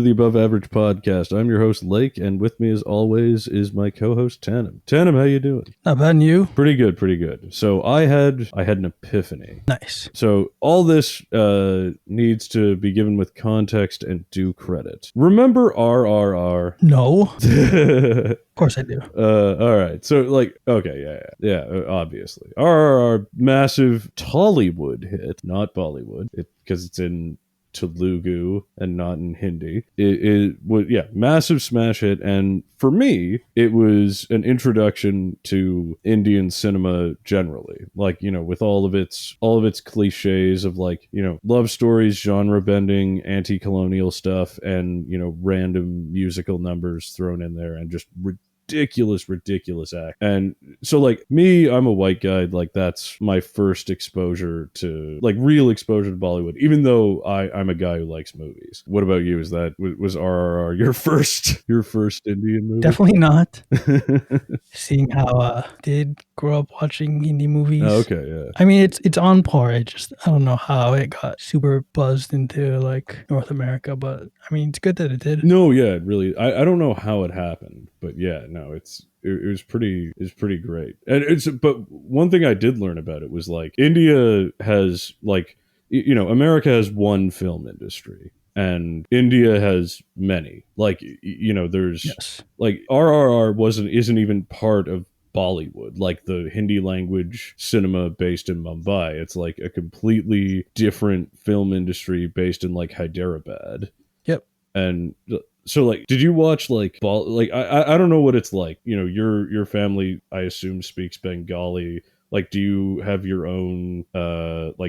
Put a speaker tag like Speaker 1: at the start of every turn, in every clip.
Speaker 1: the Above Average Podcast. I'm your host, Lake, and with me as always is my co-host, Tanim. Tanim, how you doing?
Speaker 2: Not bad, and you?
Speaker 1: Pretty good, pretty good. So I had an epiphany.
Speaker 2: Nice.
Speaker 1: So all this needs to be given with context and due credit. Remember RRR?
Speaker 2: No. Of course I do.
Speaker 1: All right. So okay, yeah, obviously. RRR, massive Tollywood hit, not Bollywood, because it's in Telugu and not in Hindi. It was, massive smash hit, and for me it was an introduction to Indian cinema generally, with all of its cliches of love stories, genre bending, anti-colonial stuff, and random musical numbers thrown in there, and just ridiculous act. And so me, I'm a white guy, that's my first exposure to real exposure to Bollywood, even though I'm a guy who likes movies. What about you? Was RRR your first Indian movie?
Speaker 2: Definitely not. Seeing how I did grow up watching Hindi movies.
Speaker 1: Oh, okay, yeah.
Speaker 2: I mean, it's on par. I don't know how it got super buzzed into North America, but I mean, it's good that it did.
Speaker 1: No, yeah, it really. I don't know how it happened, but yeah, no, it was pretty great. And but one thing I did learn about it was India has America has one film industry, and India has many. There's
Speaker 2: Yes.
Speaker 1: RRR isn't even part of Bollywood, the Hindi language cinema based in Mumbai. It's a completely different film industry based in Hyderabad.
Speaker 2: Yep.
Speaker 1: And so did you watch I don't know what it's like. Your family, I assume, speaks Bengali. Do you have your own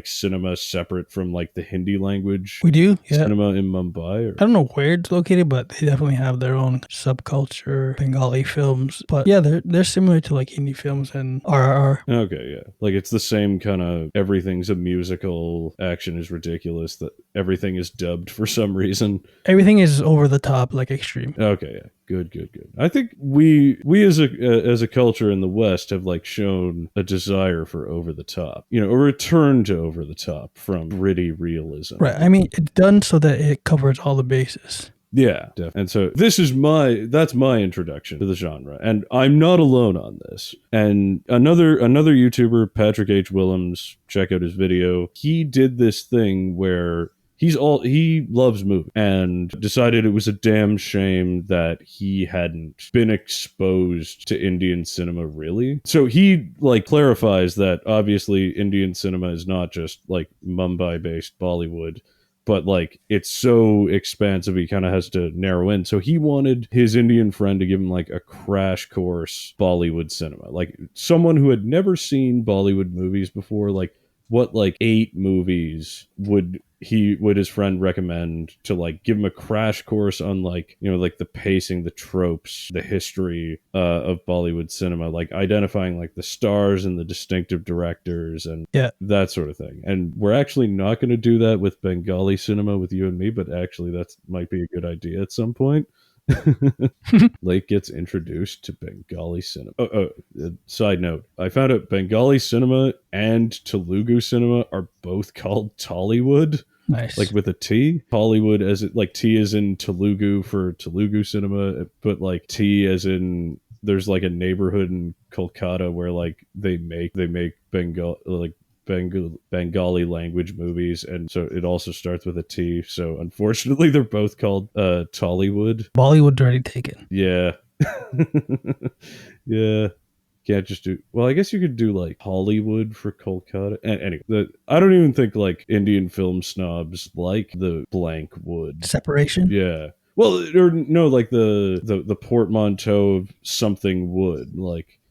Speaker 1: cinema separate from the Hindi language?
Speaker 2: We do, yeah.
Speaker 1: Cinema in Mumbai? Or?
Speaker 2: I don't know where it's located, but they definitely have their own subculture, Bengali films. But yeah, they're similar to Hindi films and RRR.
Speaker 1: Okay, yeah. It's the same kind of everything's a musical, action is ridiculous, that everything is dubbed for some reason.
Speaker 2: Everything is over the top, extreme.
Speaker 1: Okay, yeah. Good. I think we as a culture in the West have shown a desire for over the top, a return to over the top from gritty realism.
Speaker 2: Right. I mean, it's done so that it covers all the bases.
Speaker 1: Yeah, definitely. And so that's my introduction to the genre, and I'm not alone on this. And another YouTuber, Patrick H. Willems, check out his video. He did this thing where he loves movies and decided it was a damn shame that he hadn't been exposed to Indian cinema really. So he clarifies that obviously Indian cinema is not just Mumbai based Bollywood, but it's so expansive he kind of has to narrow in. So he wanted his Indian friend to give him a crash course Bollywood cinema, someone who had never seen Bollywood movies before. What 8 movies would his friend recommend to give him a crash course on the pacing, the tropes, the history of Bollywood cinema, identifying the stars and the distinctive directors and that sort of thing. And we're actually not going to do that with Bengali cinema with you and me, but actually that might be a good idea at some point. Lake gets introduced to Bengali cinema. Side note, I found out Bengali cinema and Telugu cinema are both called Tollywood.
Speaker 2: Nice.
Speaker 1: With a T. Tollywood as it T as in Telugu for Telugu cinema, but T as in there's a neighborhood in Kolkata where they make Bengali language movies, and so it also starts with a T. So unfortunately, they're both called Tollywood.
Speaker 2: Bollywood's already taken.
Speaker 1: Yeah, yeah. Can't just do. Well, I guess you could do Hollywood for Kolkata. And anyway, I don't even think Indian film snobs like the blank wood
Speaker 2: Separation.
Speaker 1: Yeah. Well, or no, the portmanteau of something wood,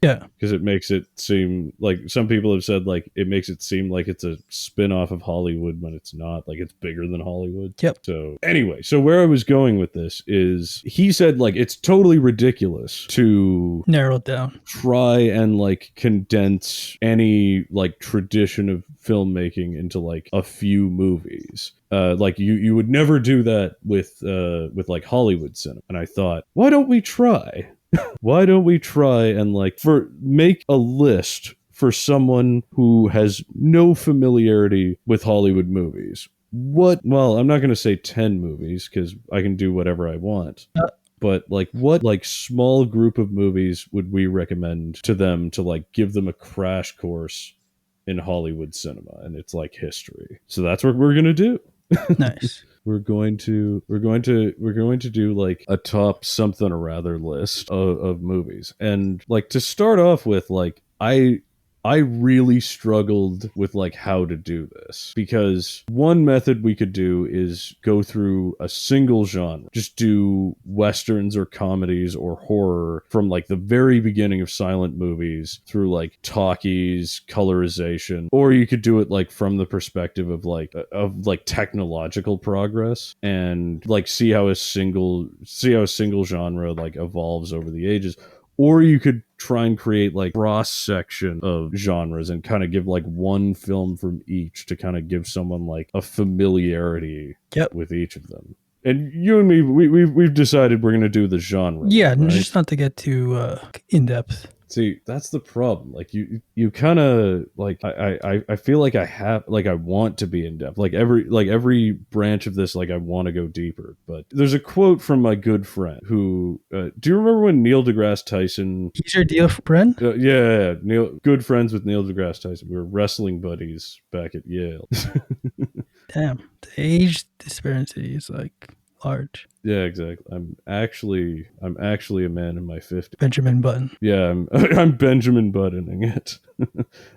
Speaker 2: yeah,
Speaker 1: because it makes it seem some people have said it makes it seem like it's a spin-off of Hollywood when it's not, it's bigger than Hollywood.
Speaker 2: Yep.
Speaker 1: So anyway, so where I was going with this is he said it's totally ridiculous to
Speaker 2: narrow it down,
Speaker 1: try and condense any tradition of filmmaking into a few movies. You would never do that with Hollywood cinema. And I thought, why don't we try? Why don't we try and make a list for someone who has no familiarity with Hollywood movies? well, I'm not going to say 10 movies because I can do whatever I want.
Speaker 2: Uh,
Speaker 1: But like what like small group of movies would we recommend to them to like give them a crash course in Hollywood cinema and it's like history. So that's what we're going to do.
Speaker 2: nice.
Speaker 1: We're going to do like a top something or rather list of movies. And like to start off with, like I really struggled with like how to do this because one method we could do is go through a single genre, just do westerns or comedies or horror from like the very beginning of silent movies through like talkies, colorization, or you could do it like from the perspective of like technological progress and like see how a single genre like evolves over the ages, or you could try and create like cross section of genres and kind of give like one film from each to kind of give someone like a familiarity
Speaker 2: Yep.
Speaker 1: with each of them. And you and me, we've decided we're going to do the genre
Speaker 2: Yeah,
Speaker 1: one, right?
Speaker 2: just not to get too in depth.
Speaker 1: See, that's the problem. Like you kind of like I feel like I want to be in depth. Like every branch of this, like I want to go deeper. But there's a quote from my good friend who do you remember when Neil deGrasse Tyson?
Speaker 2: He's your dear friend?
Speaker 1: Yeah, Neil, good friends with Neil deGrasse Tyson. We were wrestling buddies back at Yale.
Speaker 2: Damn, the age disparity is like large.
Speaker 1: Yeah, exactly. I'm actually a man in my 50s.
Speaker 2: Benjamin Button.
Speaker 1: Yeah, I'm Benjamin Buttoning it.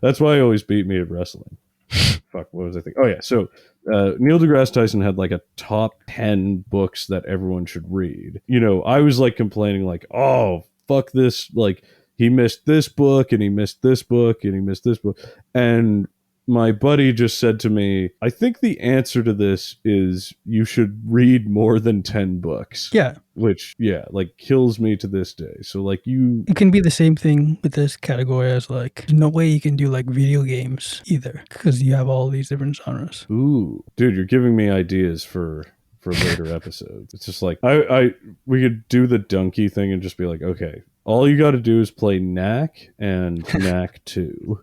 Speaker 1: That's why he always beat me at wrestling. Fuck, what was I thinking? Oh yeah, so Neil deGrasse Tyson had like a top 10 books that everyone should read. You know, I was like complaining like, oh fuck this, like he missed this book and he missed this book and he missed this book, and my buddy just said to me, I think the answer to this is you should read more than 10 books.
Speaker 2: Yeah.
Speaker 1: Which, yeah, like kills me to this day. So, like,
Speaker 2: It can be the same thing with this category as like, there's no way you can do like video games either because you have all these different genres.
Speaker 1: Ooh, dude, you're giving me ideas for later episodes. It's just like, we could do the donkey thing and just be like, okay, all you got to do is play Knack and Knack 2.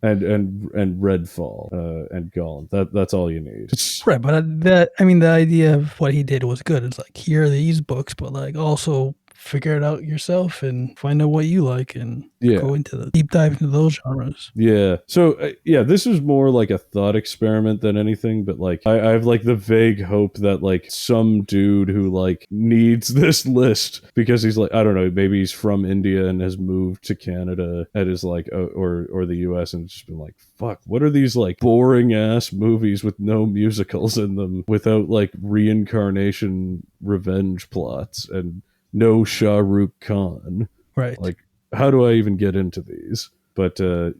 Speaker 1: And Redfall and Gollum. That's all you need.
Speaker 2: Right, but the idea of what he did was good. It's like, here are these books, but like also figure it out yourself and find out what you like and go into the deep dive into those genres.
Speaker 1: Yeah. So this is more like a thought experiment than anything, but like I have like the vague hope that like some dude who like needs this list because he's like, I don't know, maybe he's from India and has moved to Canada and is like or the US and just been like, fuck, what are these like boring ass movies with no musicals in them without like reincarnation revenge plots and no Shah Rukh Khan.
Speaker 2: Right.
Speaker 1: Like, how do I even get into these? But so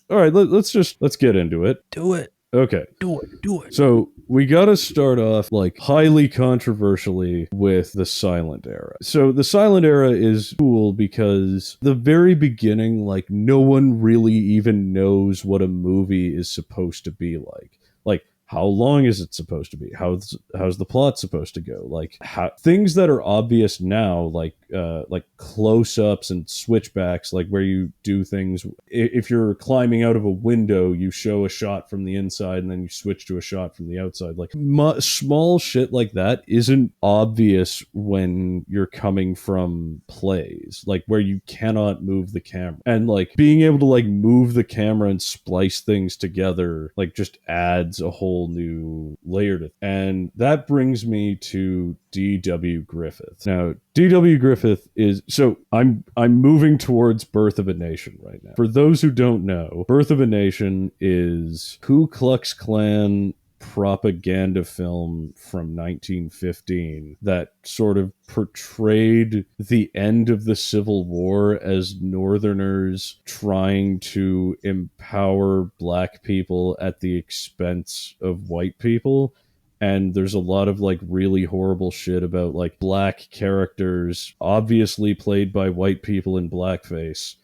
Speaker 1: all right, let's get into it.
Speaker 2: Do it.
Speaker 1: Okay.
Speaker 2: Do it.
Speaker 1: So we got to start off like highly controversially with the silent era. So the silent era is cool because the very beginning, like no one really even knows what a movie is supposed to be like. Like, how long is it supposed to be? How's the plot supposed to go? Like things that are obvious now, like close-ups and switchbacks, like where you do things. If you're climbing out of a window, you show a shot from the inside and then you switch to a shot from the outside. Like small shit like that isn't obvious when you're coming from plays, like where you cannot move the camera. And like being able to like move the camera and splice things together, like just adds a whole new layer to it. And that brings me to D.W. Griffith. Now, D.W. Griffith is, so I'm moving towards Birth of a Nation right now. For those who don't know, Birth of a Nation is Ku Klux Klan propaganda film from 1915 that sort of portrayed the end of the Civil War as Northerners trying to empower black people at the expense of white people. And there's a lot of like really horrible shit about like black characters obviously played by white people in blackface,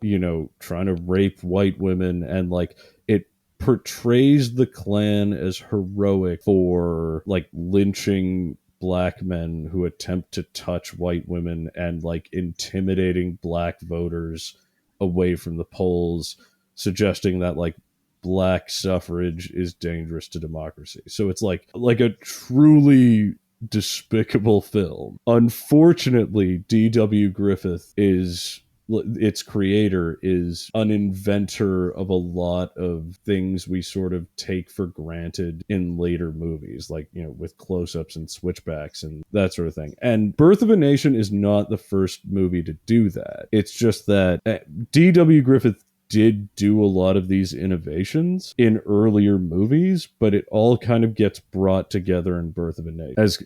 Speaker 1: you know, trying to rape white women, and like it portrays the Klan as heroic for like lynching black men who attempt to touch white women and like intimidating black voters away from the polls, suggesting that like black suffrage is dangerous to democracy. So it's like a truly despicable film. Unfortunately, D.W. Griffith is its creator is an inventor of a lot of things we sort of take for granted in later movies, like, you know, with close-ups and switchbacks and that sort of thing. And Birth of a Nation is not the first movie to do that. It's just that D.W. Griffith did do a lot of these innovations in earlier movies, but it all kind of gets brought together in Birth of a Nation as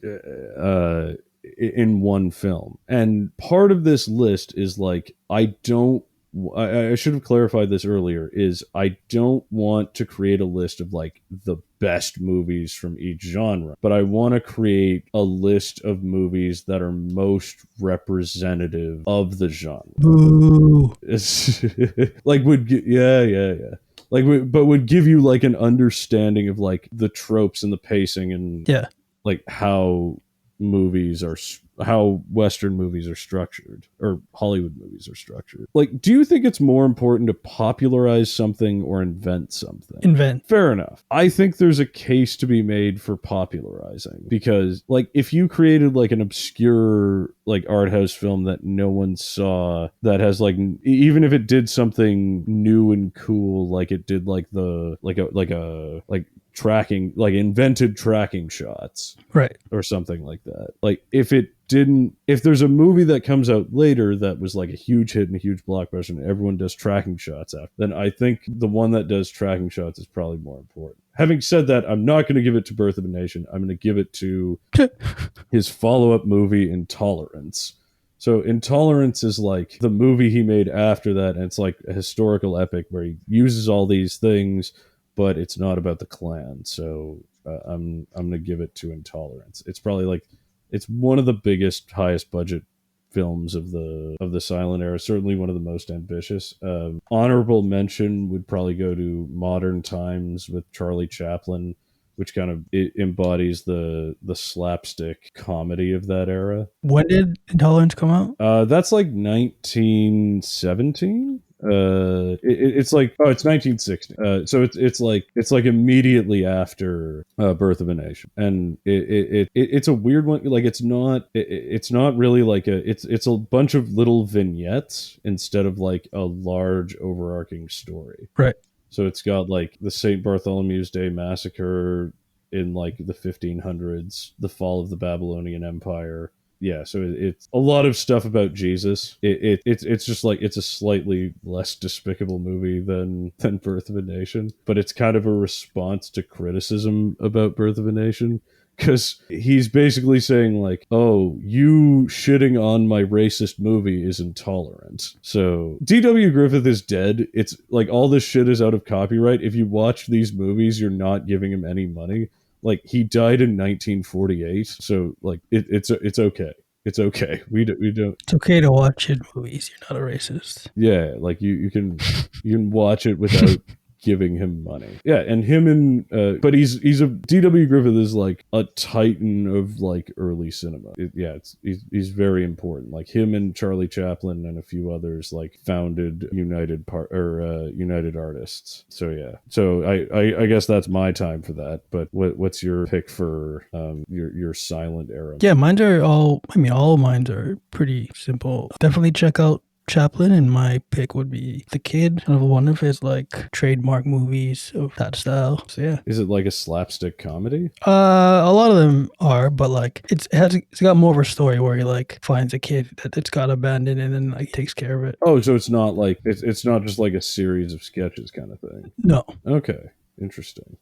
Speaker 1: in one film. And part of this list is like, I should have clarified this earlier, is I don't want to create a list of like the best movies from each genre, but I want to create a list of movies that are most representative of the genre.
Speaker 2: Ooh.
Speaker 1: Like would give you like an understanding of like the tropes and the pacing and like how Western movies are structured, or Hollywood movies are structured. Like, do you think it's more important to popularize something or invent something?
Speaker 2: Invent.
Speaker 1: Fair enough. I think there's a case to be made for popularizing, because like if you created like an obscure like art house film that no one saw, that has like, even if it did something new and cool, like it did like tracking, like invented tracking shots,
Speaker 2: right,
Speaker 1: or something like that. Like if there's a movie that comes out later that was like a huge hit and a huge blockbuster and everyone does tracking shots after, then I think the one that does tracking shots is probably more important. Having said that, I'm not going to give it to Birth of a Nation. I'm going to give it to his follow-up movie, Intolerance. So Intolerance is like the movie he made after that, and it's like a historical epic where he uses all these things, but it's not about the Klan. So I'm gonna give it to Intolerance. It's probably like, it's one of the biggest, highest budget films of the silent era. Certainly one of the most ambitious. Honorable mention would probably go to Modern Times with Charlie Chaplin, which kind of it embodies the slapstick comedy of that era.
Speaker 2: When did Intolerance come out?
Speaker 1: That's like 1917. It's like, oh, it's 1960. So it's like immediately after Birth of a Nation, and it's a weird one. Like it's not really like it's a bunch of little vignettes instead of like a large overarching story.
Speaker 2: Right.
Speaker 1: So it's got like the St. Bartholomew's Day massacre in like the 1500s, the fall of the Babylonian Empire. Yeah, so it's a lot of stuff about Jesus. It's just like, it's a slightly less despicable movie than Birth of a Nation, but it's kind of a response to criticism about Birth of a Nation, because he's basically saying like, oh, you shitting on my racist movie is intolerant. So D.W. Griffith is dead. It's like all this shit is out of copyright. If you watch these movies, you're not giving him any money. Like he died in 1948, so like it's okay. It's okay. We don't.
Speaker 2: It's okay to watch it movies. You're not a racist.
Speaker 1: Yeah, like you can watch it without giving him money. Yeah, and him and but he's a D.W. Griffith is like a titan of like early cinema. He's very important. Like him and Charlie Chaplin and a few others like founded United Artists. So yeah. So I guess that's my time for that. But what's your pick for your silent era?
Speaker 2: Yeah, all mine are pretty simple. Definitely check out Chaplin, and my pick would be The Kid, one of his like trademark movies of that style. So yeah.
Speaker 1: Is it like a slapstick comedy?
Speaker 2: A lot of them are, but like it's got more of a story where he like finds a kid that's got abandoned and then like takes care of it.
Speaker 1: Oh, so it's not like it's not just like a series of sketches kind of thing.
Speaker 2: No.
Speaker 1: Okay. Interesting.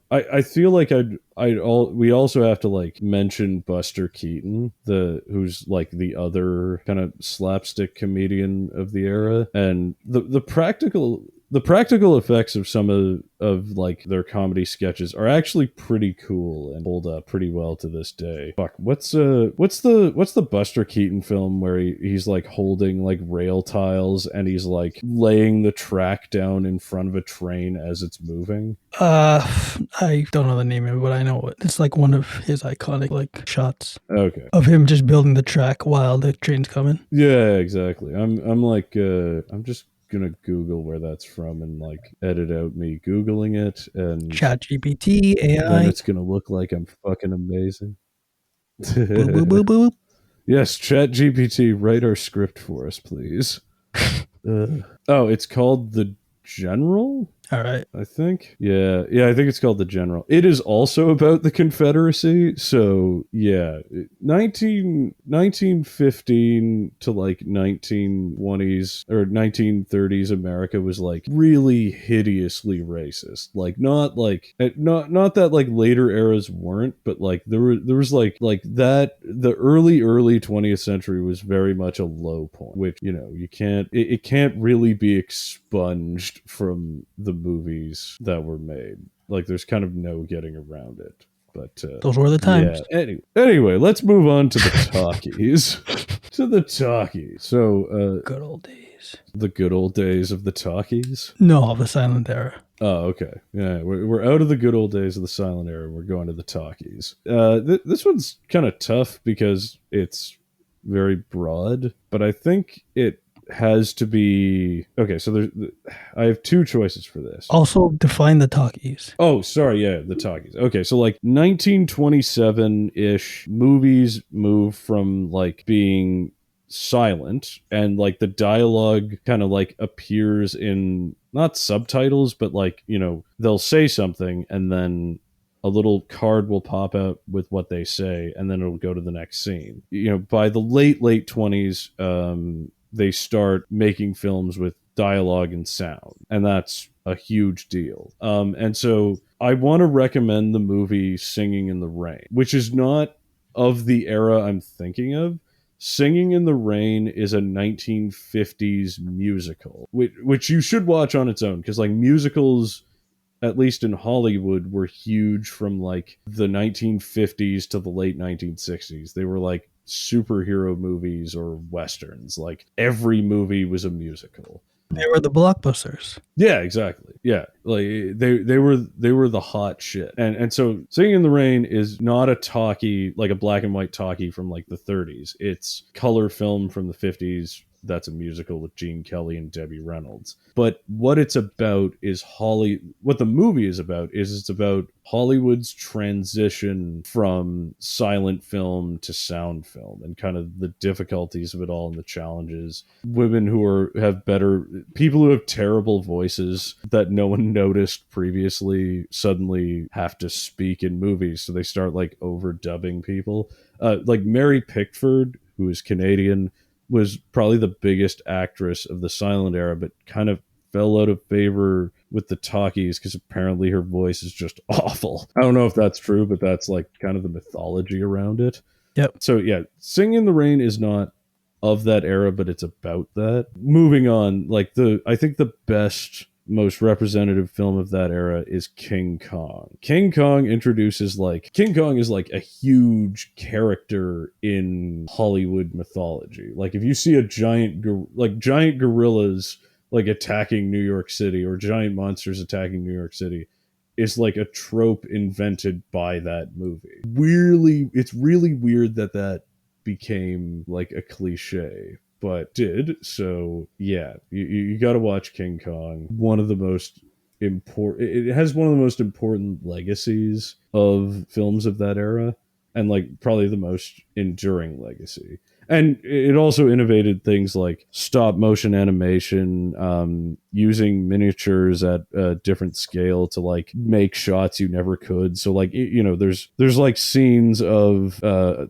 Speaker 1: I feel like we also have to like mention Buster Keaton, who's like the other kind of slapstick comedian of the era, and the practical effects of some of like their comedy sketches are actually pretty cool and hold up pretty well to this day. Fuck, what's the Buster Keaton film where he's like holding like rail tiles and he's like laying the track down in front of a train as it's moving?
Speaker 2: I don't know the name of it, but I know it. It's like one of his iconic like shots.
Speaker 1: Okay.
Speaker 2: Of him just building the track while the train's coming.
Speaker 1: Yeah, exactly. I'm like I'm just gonna Google where that's from and like edit out me Googling it, and
Speaker 2: ChatGPT,
Speaker 1: then
Speaker 2: AI.
Speaker 1: it's gonna look like I'm fucking amazing.
Speaker 2: Boop, boop, boop, boop.
Speaker 1: Yes, ChatGPT, write our script for us, please. Oh, it's called The General?
Speaker 2: All right.
Speaker 1: I think. Yeah, I think it's called The General. It is also about the Confederacy. So, yeah, 1915 to like 1920s or 1930s America was like really hideously racist. Not that like later eras weren't, but like there was like that the early 20th century was very much a low point, which, you know, it can't really be expunged from the movies that were made. Like there's kind of no getting around it. But
Speaker 2: those were the times.
Speaker 1: Yeah. Anyway, let's move on to the talkies. So
Speaker 2: good old days.
Speaker 1: The good old days of the talkies.
Speaker 2: No, of the silent era.
Speaker 1: Oh, okay. Yeah, we're out of the good old days of the silent era. We're going to the talkies. This one's kind of tough because it's very broad, but I think it has to be okay. So I have two choices for this.
Speaker 2: Also, define the talkies.
Speaker 1: Oh, sorry, yeah, the talkies. Okay, so like 1927 ish movies move from like being silent and like the dialogue kind of like appears in not subtitles, but like, you know, they'll say something and then a little card will pop out with what they say and then it'll go to the next scene. You know, by the late 20s, they start making films with dialogue and sound, and that's a huge deal. And so I want to recommend the movie Singing in the Rain, which is not of the era I'm thinking of. Singing in the Rain is a 1950s musical, which you should watch on its own, because like musicals, at least in Hollywood, were huge from like the 1950s to the late 1960s. They were like superhero movies or westerns. Like every movie was a musical.
Speaker 2: They were the blockbusters.
Speaker 1: Yeah, exactly. Yeah, like they were the hot shit. And so Singing in the Rain is not a talkie, like a black and white talkie from like the 30s. It's color film from the 50s. That's a musical with Gene Kelly and Debbie Reynolds. But what it's about is what the movie is about is it's about Hollywood's transition from silent film to sound film and kind of the difficulties of it all and the challenges. Women who people who have terrible voices that no one noticed previously suddenly have to speak in movies, so they start like overdubbing people. Like Mary Pickford, who is Canadian, was probably the biggest actress of the silent era, but kind of fell out of favor with the talkies because apparently her voice is just awful. I don't know if that's true, but that's like kind of the mythology around it.
Speaker 2: Yep.
Speaker 1: So yeah, Singing in the Rain is not of that era, but it's about that. Moving on, like I think the best, most representative film of that era is King Kong. King Kong is like a huge character in Hollywood mythology. Like if you see a giant gorillas like attacking New York City or giant monsters attacking New York City, is like a trope invented by that movie. It's really weird that became like a cliche, but did. So yeah, you got to watch King Kong. One of the most important. It has one of the most important legacies of films of that era, and like probably the most enduring legacy. And it also innovated things like stop motion animation, using miniatures at a different scale to like make shots you never could. So like, you know, there's like scenes of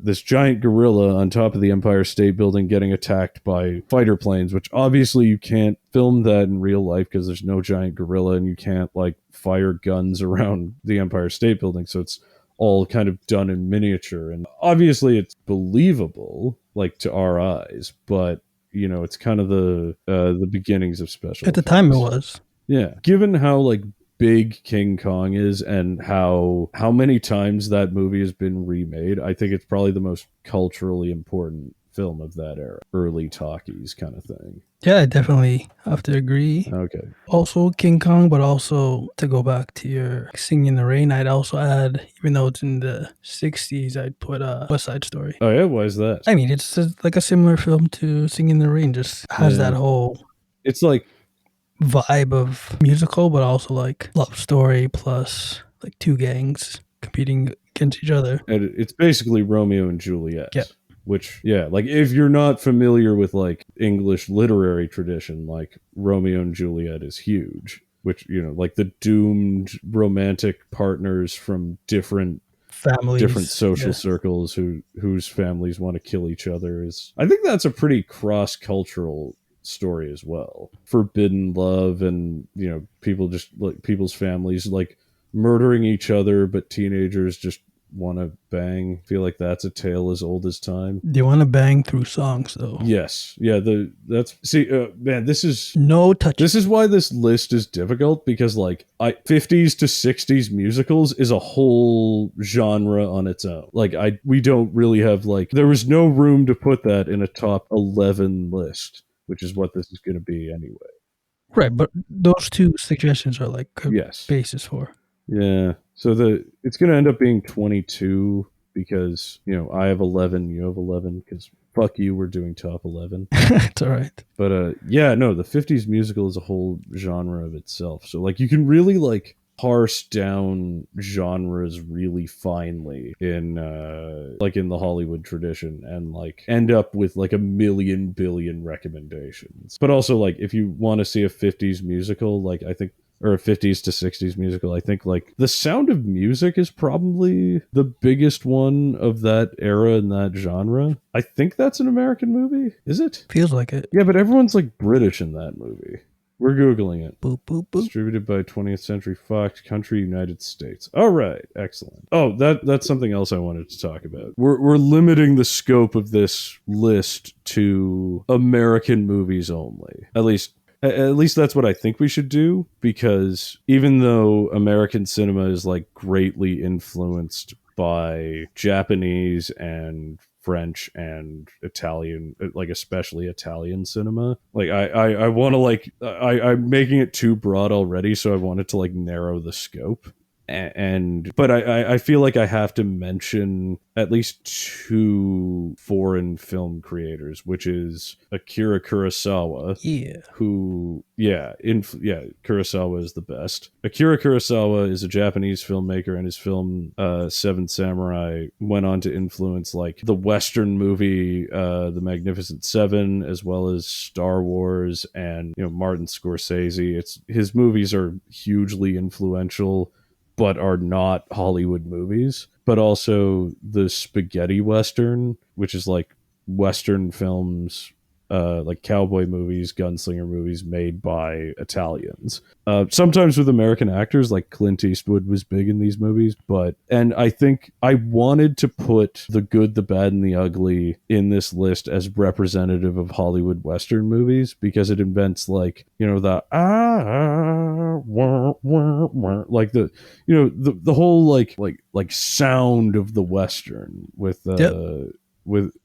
Speaker 1: this giant gorilla on top of the Empire State Building getting attacked by fighter planes, which obviously you can't film that in real life because there's no giant gorilla and you can't like fire guns around the Empire State Building. So it's all kind of done in miniature, and obviously it's believable like to our eyes, but you know, it's kind of the beginnings of special
Speaker 2: at the
Speaker 1: effects.
Speaker 2: time. It was,
Speaker 1: yeah, given how like big King Kong is and how many times that movie has been remade, I think it's probably the most culturally important film of that era, early talkies kind of thing.
Speaker 2: yeah, I definitely have to agree.
Speaker 1: Okay.
Speaker 2: Also King Kong, but also to go back to your Singing in the Rain, I'd also add, even though it's in the 60s, I'd put West Side Story.
Speaker 1: Oh yeah, why is that?
Speaker 2: I mean, it's like a similar film to Singing in the Rain, just has that whole...
Speaker 1: It's like
Speaker 2: vibe of musical, but also like love story plus like two gangs competing against each other.
Speaker 1: And it's basically Romeo and Juliet.
Speaker 2: Yeah.
Speaker 1: Which, yeah, like if you're not familiar with like English literary tradition, like Romeo and Juliet is huge. Which, you know, like the doomed romantic partners from different
Speaker 2: Families,
Speaker 1: social circles whose families want to kill each other is, I think that's a pretty cross cultural story as well. Forbidden love, and you know, people just like people's families like murdering each other, but teenagers just want to bang. Feel like that's a tale as old as time.
Speaker 2: They want to bang through songs, though.
Speaker 1: Yes, yeah. Man, this is
Speaker 2: no touch.
Speaker 1: This is why this list is difficult, because like 50s to 60s musicals is a whole genre on its own. Like we don't really have like, there was no room to put that in a top 11 list, which is what this is going to be anyway.
Speaker 2: Right, but those two suggestions are like a
Speaker 1: yes
Speaker 2: basis for.
Speaker 1: Yeah, so it's going to end up being 22 because, you know, I have 11, you have 11, because fuck you, we're doing top 11.
Speaker 2: It's all right.
Speaker 1: But yeah, no, the 50s musical is a whole genre of itself. So like you can really like parse down genres really finely in like in the Hollywood tradition, and like end up with like a million billion recommendations. But also like if you want to see a 50s musical, like I think, or a 50s to 60s musical, I think like The Sound of Music is probably the biggest one of that era and that genre. I think that's an American movie. Is it?
Speaker 2: Feels like it.
Speaker 1: Yeah, but everyone's like British in that movie. We're Googling it.
Speaker 2: Boop, boop, boop.
Speaker 1: Distributed by 20th Century Fox, country United States. All right, excellent. Oh, that's something else I wanted to talk about. We're limiting the scope of this list to American movies only. At least that's what I think we should do, because even though American cinema is like greatly influenced by Japanese and French and Italian, like especially Italian cinema, like I want to like I'm making it too broad already, so I wanted to like narrow the scope. But I feel like I have to mention at least two foreign film creators, which is Akira Kurosawa.
Speaker 2: Yeah.
Speaker 1: Who, Kurosawa is the best. Akira Kurosawa is a Japanese filmmaker, and his film Seven Samurai went on to influence like the Western movie The Magnificent Seven, as well as Star Wars and, you know, Martin Scorsese. His movies are hugely influential, but are not Hollywood movies. But also the spaghetti Western, which is like Western films, like cowboy movies, gunslinger movies made by Italians. Sometimes with American actors, like Clint Eastwood was big in these movies. And I think I wanted to put The Good, the Bad, and the Ugly in this list as representative of Hollywood Western movies, because it invents like, you know, the like the, you know, the whole like sound of the Western with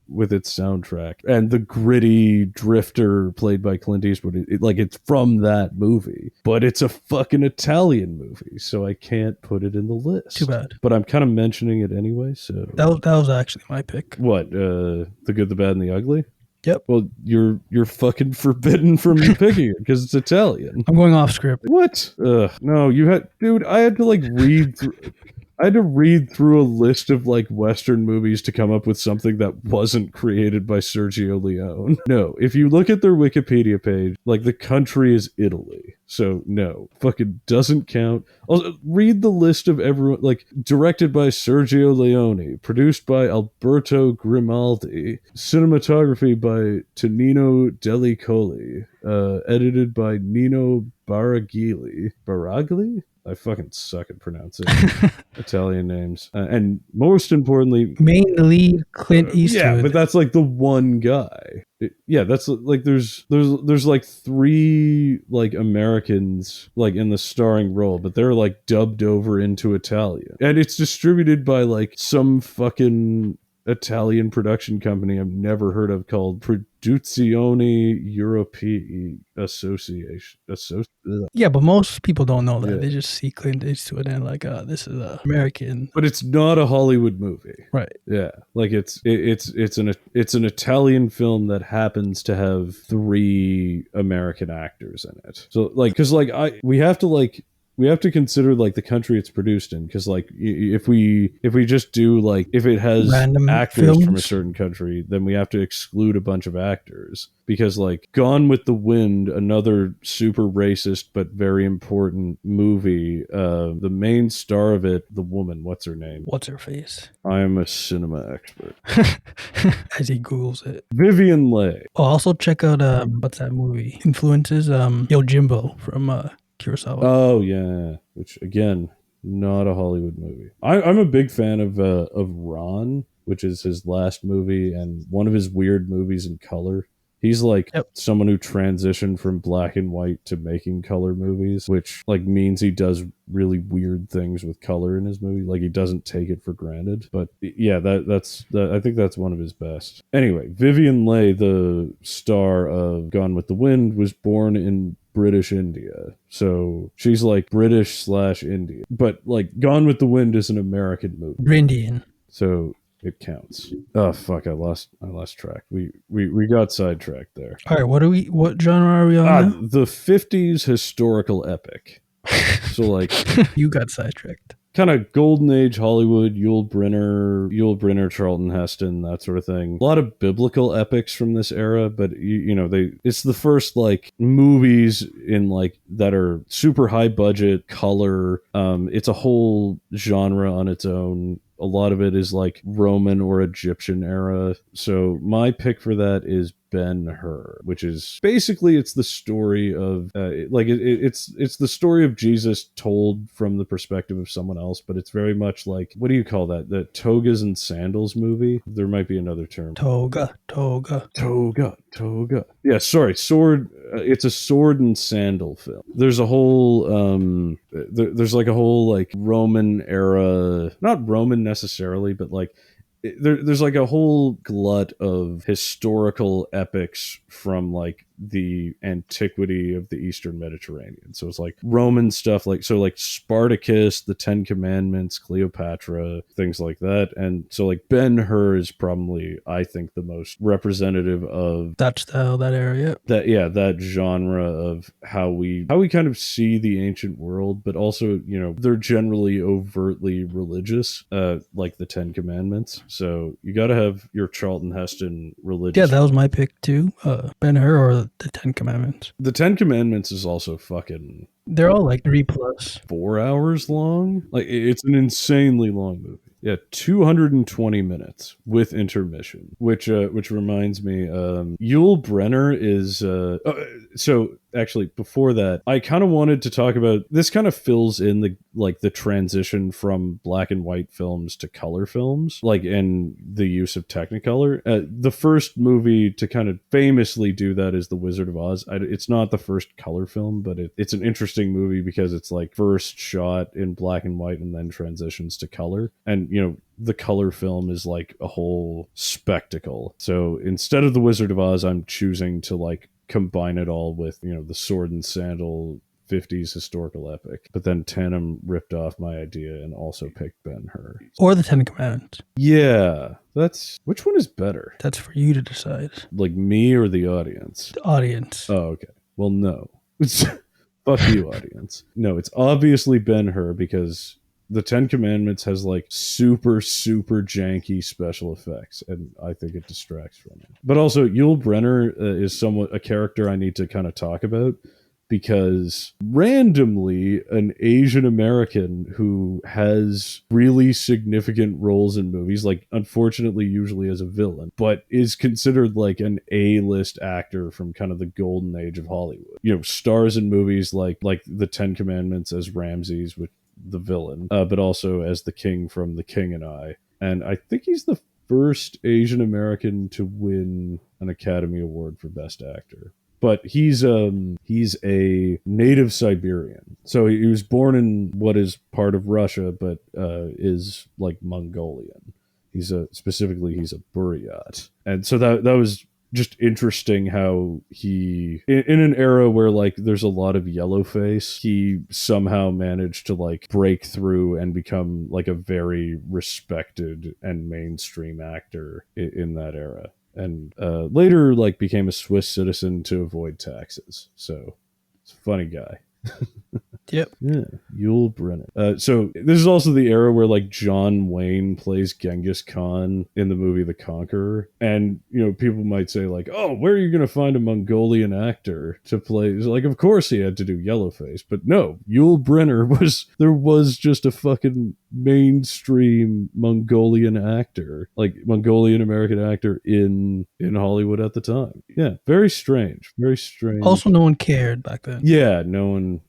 Speaker 1: with its soundtrack, and the gritty drifter played by Clint Eastwood. It's from that movie, but it's a fucking Italian movie, so I can't put it in the list.
Speaker 2: Too bad.
Speaker 1: But I'm kind of mentioning it anyway. So
Speaker 2: that was actually my pick.
Speaker 1: What? The Good, the Bad, and the Ugly?
Speaker 2: Yep.
Speaker 1: Well, you're fucking forbidden from picking it because it's Italian.
Speaker 2: I'm going off script.
Speaker 1: What? No, dude. I had to like read through. I had to read through a list of like Western movies to come up with something that wasn't created by Sergio Leone. No, if you look at their Wikipedia page, like the country is Italy. So no, fucking doesn't count. Also, read the list of everyone, like directed by Sergio Leone, produced by Alberto Grimaldi, cinematography by Tonino Delicoli, edited by Nino Baragli. Baragli? I fucking suck at pronouncing Italian names. And most importantly,
Speaker 2: main lead Clint Eastwood.
Speaker 1: Yeah, but that's like the one guy. That's like there's like three like Americans like in the starring role, but they're like dubbed over into Italian. And it's distributed by like some fucking Italian production company I've never heard of called Produzione Europee Association.
Speaker 2: Yeah, but most people don't know that.
Speaker 1: Yeah.
Speaker 2: They just see Clint Eastwood and like, this is a American.
Speaker 1: But it's not a Hollywood movie.
Speaker 2: Right.
Speaker 1: Yeah. Like it's an Italian film that happens to have 3 American actors in it. So like cuz like we have to consider like the country it's produced in, because like if we just do like if it has
Speaker 2: Random
Speaker 1: actors from a
Speaker 2: films.
Speaker 1: certain country, then we have to exclude a bunch of actors, because like Gone with the Wind, another super racist but very important movie, the main star of it, the woman, what's her name?
Speaker 2: What's her face?
Speaker 1: I am a cinema expert.
Speaker 2: As he Googles it.
Speaker 1: Vivian Leigh.
Speaker 2: Oh, also check out what's that movie? Influences Yojimbo from Kurosawa.
Speaker 1: Oh yeah, which again, not a Hollywood movie. I'm a big fan of Ron, which is his last movie and one of his weird movies in color. He's like someone who transitioned from black and white to making color movies, which like means he does really weird things with color in his movie. Like he doesn't take it for granted. But yeah, I think that's one of his best. Anyway, Vivian Leigh, the star of Gone with the Wind, was born in British India. So she's like British / Indian. But like Gone with the Wind is an American movie.
Speaker 2: Brindian.
Speaker 1: So it counts. Oh fuck! I lost track. We got sidetracked there.
Speaker 2: All right, what genre are we on now?
Speaker 1: The 50s historical epic. So like
Speaker 2: you got sidetracked.
Speaker 1: Kind of golden age Hollywood, Yul Brynner, Charlton Heston, that sort of thing. A lot of biblical epics from this era, but it's the first like movies in like that are super high budget, color. It's a whole genre on its own. A lot of it is like Roman or Egyptian era. So my pick for that is Ben-Hur, which is basically it's the story of it's the story of Jesus told from the perspective of someone else, but it's very much like, what do you call that? The togas and sandals movie? There might be another term.
Speaker 2: Toga.
Speaker 1: Yeah, sorry, sword. It's a sword and sandal film. There's a whole there's like a whole like Roman era, not Roman necessarily, but like there's like a whole glut of historical epics from like the antiquity of the Eastern Mediterranean. So it's like Roman stuff, like Spartacus, the Ten Commandments, Cleopatra, things like that. And so like Ben-Hur is probably, I think, the most representative of
Speaker 2: that style, that area.
Speaker 1: That genre of how we kind of see the ancient world, but also, they're generally overtly religious, like the Ten Commandments. So you got to have your Charlton Heston religious.
Speaker 2: Yeah, that was my pick too. Ben-Hur or the Ten Commandments.
Speaker 1: The Ten Commandments is also fucking...
Speaker 2: They're all like 3+
Speaker 1: 4 hours long. Like it's an insanely long movie. Yeah, 220 minutes with intermission. Which reminds me, Yul Brynner is so actually before that, I kind of wanted to talk about this. Kind of fills in the transition from black and white films to color films, like, and the use of Technicolor. The first movie to kind of famously do that is The Wizard of Oz. It's not the first color film, but it's an interesting movie because it's like first shot in black and white and then transitions to color. And the color film is like a whole spectacle. So instead of The Wizard of Oz, I'm choosing to like combine it all with the sword and sandal 50s historical epic. But then Tanim ripped off my idea and also picked Ben-Hur.
Speaker 2: Or the Ten Commandments.
Speaker 1: Yeah, which one is better?
Speaker 2: That's for you to decide.
Speaker 1: Like me or the audience?
Speaker 2: The audience.
Speaker 1: Oh, okay. Well, no. Fuck you, audience. No, it's obviously Ben-Hur because the Ten Commandments has like super, super janky special effects, and I think it distracts from it. But also, Yul Brynner is somewhat a character I need to kind of talk about, because randomly an Asian American who has really significant roles in movies, like unfortunately usually as a villain, but is considered like an A-list actor from kind of the golden age of Hollywood. Stars in movies like The Ten Commandments as Ramses, with the villain, but also as the king from The King and I. And I think he's the first Asian American to win an Academy Award for Best Actor. But he's a native Siberian. So he was born in what is part of Russia, but is like Mongolian. He's a Buryat. And so that was just interesting how he, in an era where like there's a lot of yellowface, he somehow managed to like break through and become like a very respected and mainstream actor in that era. And later like became a Swiss citizen to avoid taxes. So it's a funny guy.
Speaker 2: Yep.
Speaker 1: Yeah, Yul Brynner. So this is also the era where like John Wayne plays Genghis Khan in the movie The Conqueror, and you know people might say like, "Oh, where are you going to find a Mongolian actor to play?" It's like, of course he had to do yellowface, but no, Yul Brynner was just a fucking mainstream Mongolian actor, like Mongolian American actor in Hollywood at the time. Yeah, very strange.
Speaker 2: Also, no one cared back then.
Speaker 1: Yeah, no one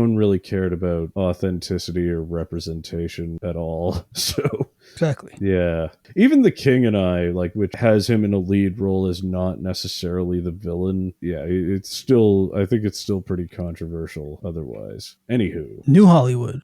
Speaker 1: really cared about authenticity or representation at all. So
Speaker 2: exactly.
Speaker 1: Yeah. Even The King and I, like, which has him in a lead role, is not necessarily the villain. Yeah, I think it's still pretty controversial otherwise. Anywho.
Speaker 2: New Hollywood.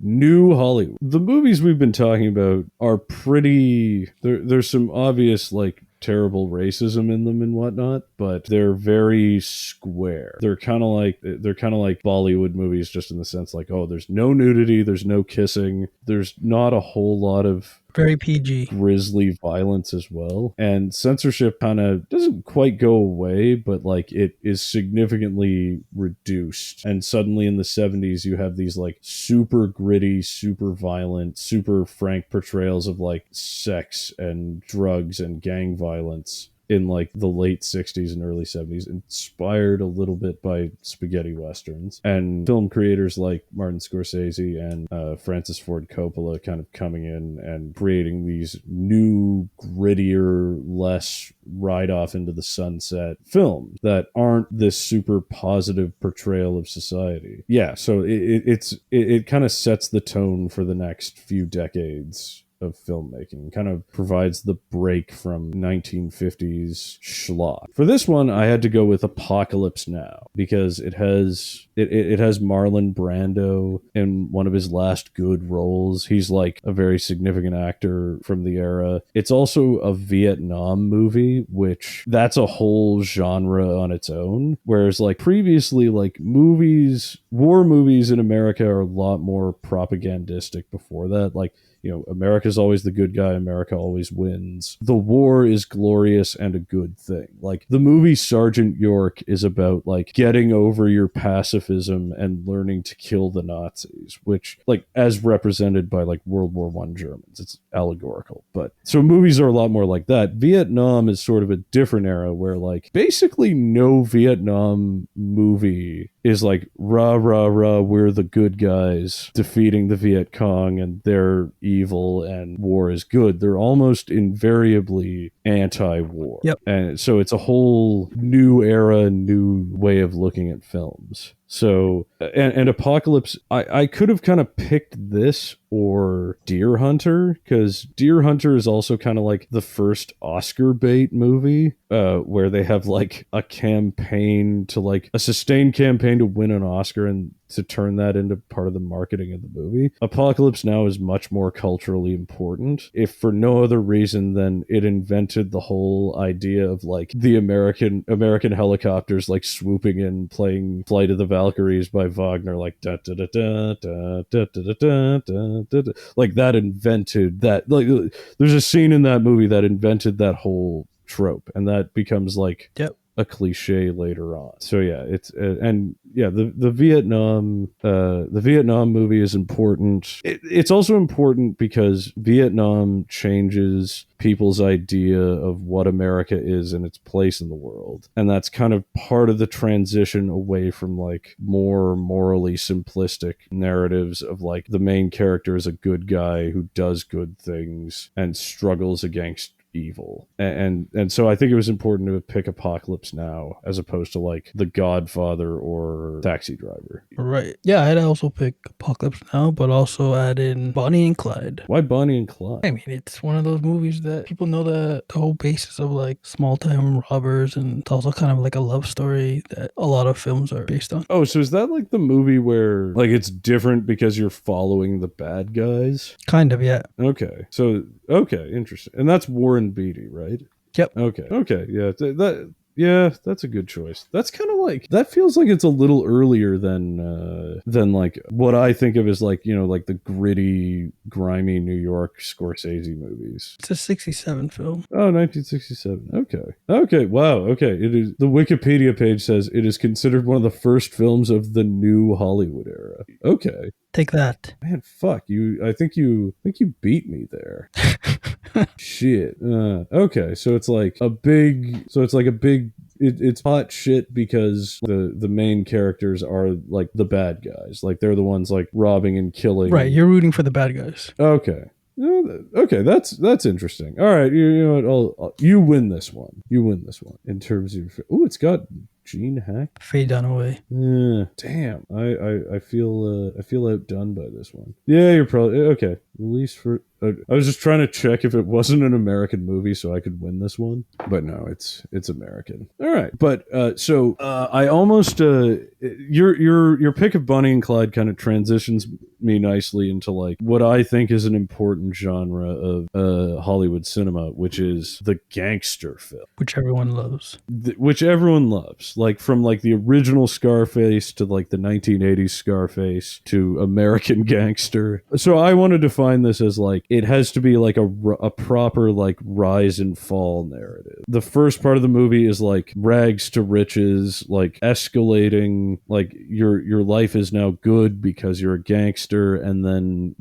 Speaker 1: The movies we've been talking about are pretty, there's some obvious, like, terrible racism in them and whatnot, but they're very square. They're kind of like Bollywood movies, just in the sense like, oh, there's no nudity, there's no kissing, there's not a whole lot of
Speaker 2: very PG
Speaker 1: grisly violence as well, and censorship kind of doesn't quite go away, but like it is significantly reduced. And suddenly in the 70s you have these like super gritty, super violent, super frank portrayals of like sex and drugs and gang violence in like the late 60s and early 70s, inspired a little bit by spaghetti westerns, and film creators like Martin Scorsese and Francis Ford Coppola kind of coming in and creating these new, grittier, less ride off into the sunset films that aren't this super positive portrayal of society. Yeah, so it kind of sets the tone for the next few decades of filmmaking, kind of provides the break from 1950s schlock. For this one, I had to go with Apocalypse Now because it has Marlon Brando in one of his last good roles. He's like a very significant actor from the era. It's also a Vietnam movie, which that's a whole genre on its own. Whereas like previously, like war movies in America are a lot more propagandistic before that. Like, you know, America's always the good guy. America always wins. The war is glorious and a good thing. Like the movie Sergeant York is about like getting over your pacifism and learning to kill the Nazis, which like as represented by like World War I Germans, it's allegorical. But so movies are a lot more like that. Vietnam is sort of a different era where like basically no Vietnam movie is like rah rah rah, we're the good guys defeating the Viet Cong and they're evil and war is good. They're almost invariably anti-war.
Speaker 2: Yep.
Speaker 1: And so it's a whole new era, new way of looking at films. So, and Apocalypse, I could have kind of picked this or Deer Hunter, because Deer Hunter is also kind of like the first Oscar bait movie, where they have like a campaign to like a sustained campaign to win an Oscar and to turn that into part of the marketing of the movie. Apocalypse Now is much more culturally important, if for no other reason than it invented the whole idea of like the American helicopters like swooping in, playing Flight of the Valkyries by Wagner, like da da da da da da da da da da, like that invented that. Like there's a scene in that movie that invented that whole trope, and that becomes like a cliche later on. So yeah, it's and yeah, the Vietnam movie is important. It's also important because Vietnam changes people's idea of what America is and its place in the world, and that's kind of part of the transition away from like more morally simplistic narratives of like the main character is a good guy who does good things and struggles against evil. And so I think it was important to pick Apocalypse Now as opposed to like The Godfather or Taxi Driver.
Speaker 2: Right. Yeah, I'd also pick Apocalypse Now, but also add in Bonnie and Clyde.
Speaker 1: Why Bonnie and Clyde?
Speaker 2: I mean, it's one of those movies that people know the whole basis of like small time robbers, and it's also kind of like a love story that a lot of films are based on.
Speaker 1: Oh, so is that like the movie where like it's different because you're following the bad guys?
Speaker 2: Kind of, yeah.
Speaker 1: Okay. So, okay, interesting. And that's Warren Beatty, right?
Speaker 2: Yep.
Speaker 1: Okay. Yeah, that's a good choice. That's kind of like, that feels like it's a little earlier than like what I think of as like, you know, like the gritty, grimy New York Scorsese movies.
Speaker 2: It's a 67 film.
Speaker 1: Oh, 1967. Okay. Wow. Okay. It is, the Wikipedia page says it is considered one of the first films of the new Hollywood era. Okay.
Speaker 2: Take that.
Speaker 1: Man, fuck you. I think you beat me there. Shit. Okay, so it's like a big. It's hot shit because the main characters are like the bad guys. Like they're the ones like robbing and killing.
Speaker 2: Right, you're rooting for the bad guys.
Speaker 1: Okay. Okay, that's interesting. All right, you know what? You win this one. In terms of it's got Gene Hack.
Speaker 2: Faye Dunaway.
Speaker 1: Damn. I feel outdone by this one. Yeah, you're probably okay. Release for. I was just trying to check if it wasn't an American movie so I could win this one, but no, it's American. All right, but so I almost your pick of Bonnie and Clyde kind of transitions me nicely into like what I think is an important genre of Hollywood cinema, which is the gangster film,
Speaker 2: which everyone loves.
Speaker 1: Which everyone loves, like from like the original Scarface to like the 1980s Scarface to American Gangster. So I want to define this as like it has to be like a proper like rise and fall narrative. The first part of the movie is like rags to riches, like escalating, like your life is now good because you're a gangster, and then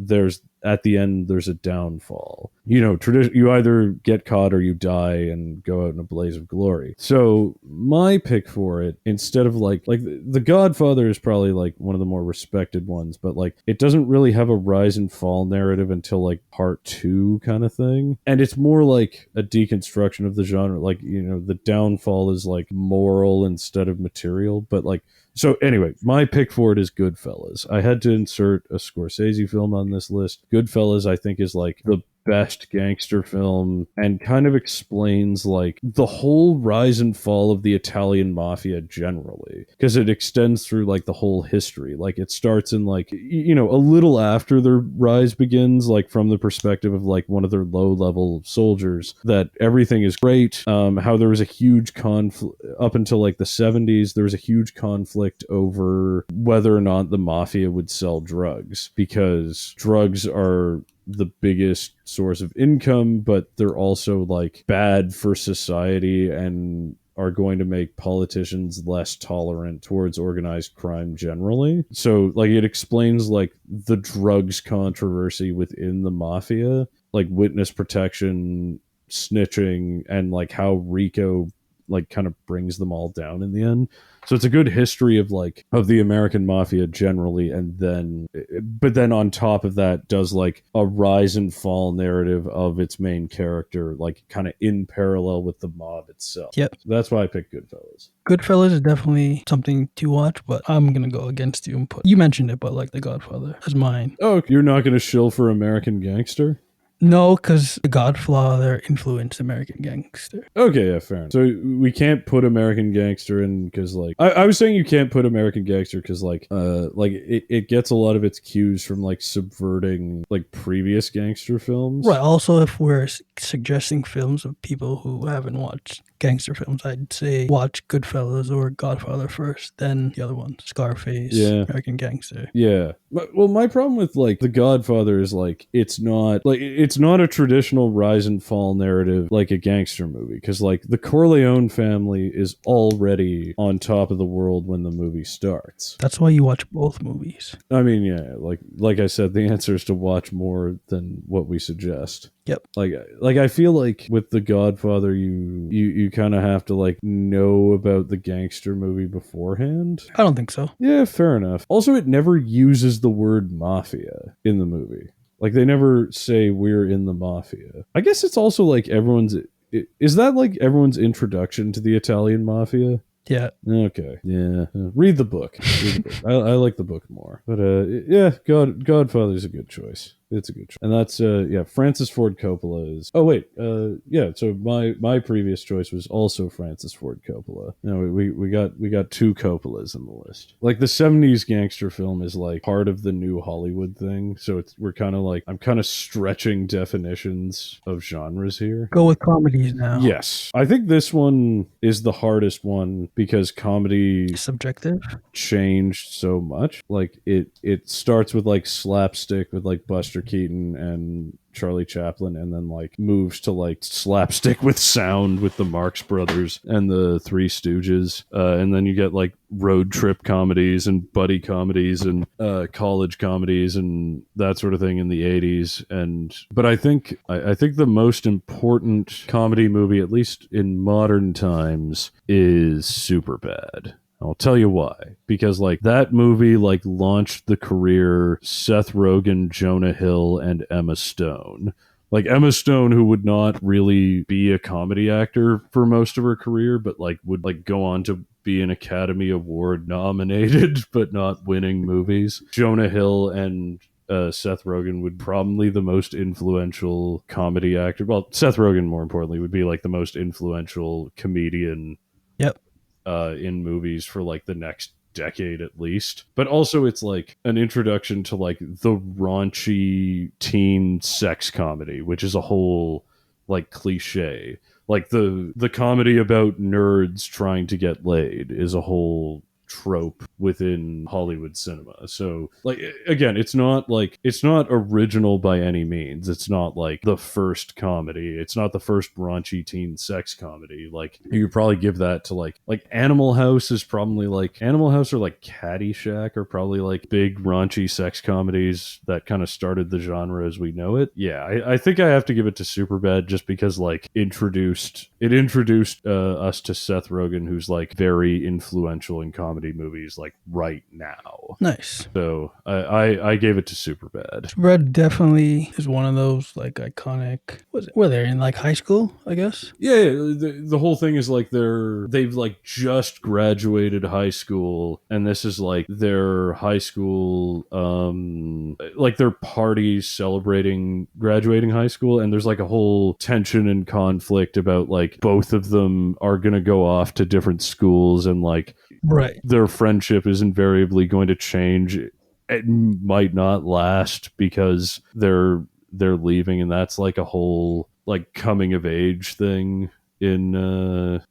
Speaker 1: at the end there's a downfall. You know, you either get caught or you die and go out in a blaze of glory. So my pick for it, instead of like The Godfather is probably like one of the more respected ones, but like it doesn't really have a rise and fall narrative until like part 2 kind of thing. And it's more like a deconstruction of the genre. Like, you know, the downfall is like moral instead of material, but like so anyway, my pick for it is Goodfellas. I had to insert a Scorsese film on this list. Goodfellas, I think, is like the best gangster film and kind of explains like the whole rise and fall of the Italian mafia generally, because it extends through like the whole history. Like it starts in like, you know, a little after their rise begins, like from the perspective of like one of their low level soldiers, that everything is great. How there was a huge conflict up until like the 70s. There was a huge conflict over whether or not the mafia would sell drugs, because drugs are the biggest source of income, but they're also like bad for society and are going to make politicians less tolerant towards organized crime generally. So like it explains like the drugs controversy within the mafia, like witness protection, snitching, and like how Rico like kind of brings them all down in the end. So it's a good history of like of the American mafia generally, and then but then on top of that does like a rise and fall narrative of its main character, like kind of in parallel with the mob itself.
Speaker 2: Yep.
Speaker 1: So that's why I picked Goodfellas.
Speaker 2: Goodfellas is definitely something to watch, but I'm gonna go against you and put, you mentioned it, but like The Godfather as mine.
Speaker 1: Oh, you're not gonna shill for American Gangster?
Speaker 2: No, because The Godfather influenced American Gangster.
Speaker 1: Okay, yeah, fair enough. So we can't put American Gangster in because, like, I was saying you can't put American Gangster because, like it gets a lot of its cues from, like, subverting, like, previous gangster films.
Speaker 2: Right, also, if we're suggesting films of people who haven't watched gangster films, I'd say watch Goodfellas or Godfather first, then the other one, Scarface,
Speaker 1: yeah.
Speaker 2: American Gangster.
Speaker 1: Yeah. Well, my problem with, like, The Godfather is, like, it's not a traditional rise and fall narrative like a gangster movie, because, like, the Corleone family is already on top of the world when the movie starts.
Speaker 2: That's why you watch both movies.
Speaker 1: I mean, yeah, like I said, the answer is to watch more than what we suggest.
Speaker 2: Yep.
Speaker 1: Like I feel like with The Godfather, you kind of have to, like, know about the gangster movie beforehand.
Speaker 2: I don't think so.
Speaker 1: Yeah, fair enough. Also, it never uses the word mafia in the movie. Like they never say we're in the mafia. I guess it's also like everyone's. Is that like everyone's introduction to the Italian mafia?
Speaker 2: Yeah.
Speaker 1: Okay. Yeah. Read the book. Read the book. I like the book more. But yeah, Godfather's a good choice. It's a good choice. And that's yeah, Francis Ford Coppola is. Oh wait, yeah. So my previous choice was also Francis Ford Coppola. No, we got two Coppolas in the list. Like the '70s gangster film is like part of the new Hollywood thing. So we're kind of like I'm kind of stretching definitions of genres here.
Speaker 2: Go with comedies now.
Speaker 1: Yes. I think this one is the hardest one because comedy
Speaker 2: Subjective.
Speaker 1: changed so much. Like it starts with like slapstick with like Buster Keaton and Charlie Chaplin, and then like moves to like slapstick with sound with the Marx Brothers and the Three Stooges, and then you get like road trip comedies and buddy comedies and college comedies and that sort of thing in the 80s. And but I think the most important comedy movie, at least in modern times, is Superbad. I'll tell you why. Because like that movie like launched the career Seth Rogen, Jonah Hill, and Emma Stone. Like Emma Stone, who would not really be a comedy actor for most of her career, but like would like go on to be an Academy Award nominated but not winning movies. Jonah Hill and Seth Rogen would probably the most influential comedy actor. Well, Seth Rogen, more importantly, would be like the most influential comedian.
Speaker 2: Yep.
Speaker 1: In movies for like the next decade at least. But also it's like an introduction to like the raunchy teen sex comedy, which is a whole like cliche. Like the comedy about nerds trying to get laid is a whole trope within Hollywood cinema. So like again, it's not original by any means. It's not like the first comedy. It's not the first raunchy teen sex comedy. Like you probably give that to like Animal House is probably like Animal House or like Caddyshack are probably like big raunchy sex comedies that kind of started the genre as we know it. Yeah, I think I have to give it to Superbad just because like it introduced us to Seth Rogen, who's like very influential in comedy movies like right now.
Speaker 2: Nice.
Speaker 1: So I gave it to Superbad.
Speaker 2: Superbad definitely is one of those like iconic. Were they in like high school? I guess.
Speaker 1: Yeah, the whole thing is like they've like just graduated high school, and this is like their high school like their parties celebrating graduating high school, and there's like a whole tension and conflict about like both of them are gonna go off to different schools, and like
Speaker 2: right,
Speaker 1: their friendship is invariably going to change. It might not last because they're leaving, and that's like a whole like coming of age thing in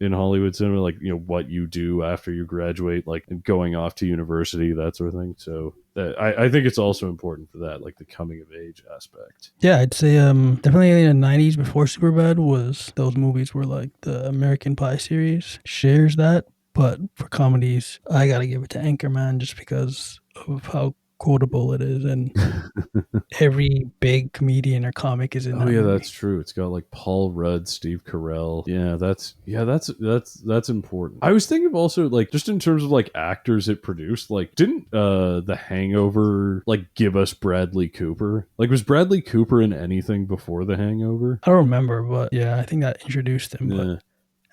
Speaker 1: Hollywood cinema, like you know what you do after you graduate, like going off to university, that sort of thing. So I think it's also important for that, like the coming of age aspect.
Speaker 2: Yeah, I'd say definitely in the '90s before Superbad was those movies were like the American Pie series shares that. But for comedies, I gotta give it to Anchorman just because of how quotable it is, and every big comedian or comic is in that movie.
Speaker 1: That's true. It's got like Paul Rudd, Steve Carell. That's important. I was thinking of also like just in terms of like actors it produced, like didn't The Hangover like give us Bradley Cooper? Like was Bradley Cooper in anything before The Hangover?
Speaker 2: I don't remember, but yeah, I think that introduced him.
Speaker 1: Yeah.
Speaker 2: But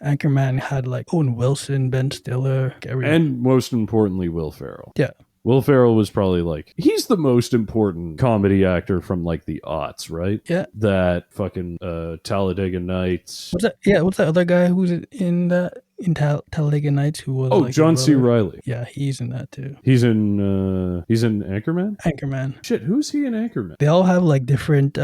Speaker 2: Anchorman had like Owen Wilson, Ben Stiller, everyone.
Speaker 1: And most importantly, Will Ferrell.
Speaker 2: Yeah.
Speaker 1: Will Ferrell was probably like, he's the most important comedy actor from like the aughts, right?
Speaker 2: Yeah.
Speaker 1: That fucking Talladega Nights.
Speaker 2: What's that? Yeah, what's that other guy who's in that in Talladega Nights who was like
Speaker 1: John C. Reilly.
Speaker 2: Yeah, he's in that too.
Speaker 1: He's in Anchorman?
Speaker 2: Anchorman.
Speaker 1: Shit, who's he in Anchorman?
Speaker 2: They all have like different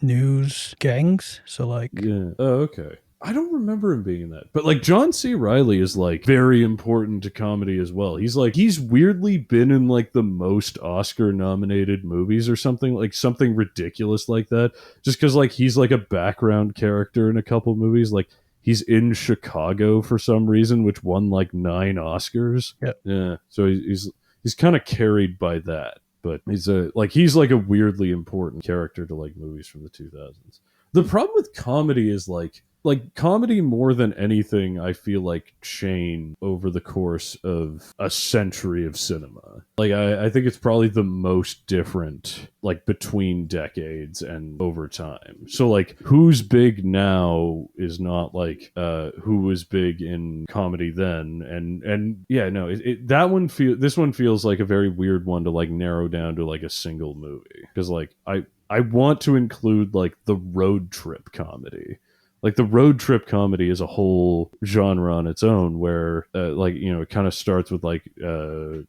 Speaker 2: news gangs. So like
Speaker 1: yeah. Oh, okay. I don't remember him being in that. But like John C. Reilly is like very important to comedy as well. He's weirdly been in like the most Oscar nominated movies or something ridiculous like that. Just because like he's like a background character in a couple movies. Like he's in Chicago for some reason, which won like 9 Oscars. Yeah. So he's kind of carried by that. But he's a weirdly important character to like movies from the 2000s. The problem with comedy is like like comedy more than anything, I feel like changed over the course of a century of cinema. Like I think it's probably the most different, like between decades and over time. So like who's big now is not like who was big in comedy then, and yeah, no, this one feels like a very weird one to like narrow down to like a single movie, because like I want to include like the road trip comedy. Like the road trip comedy is a whole genre on its own, where like, you know, it kind of starts with like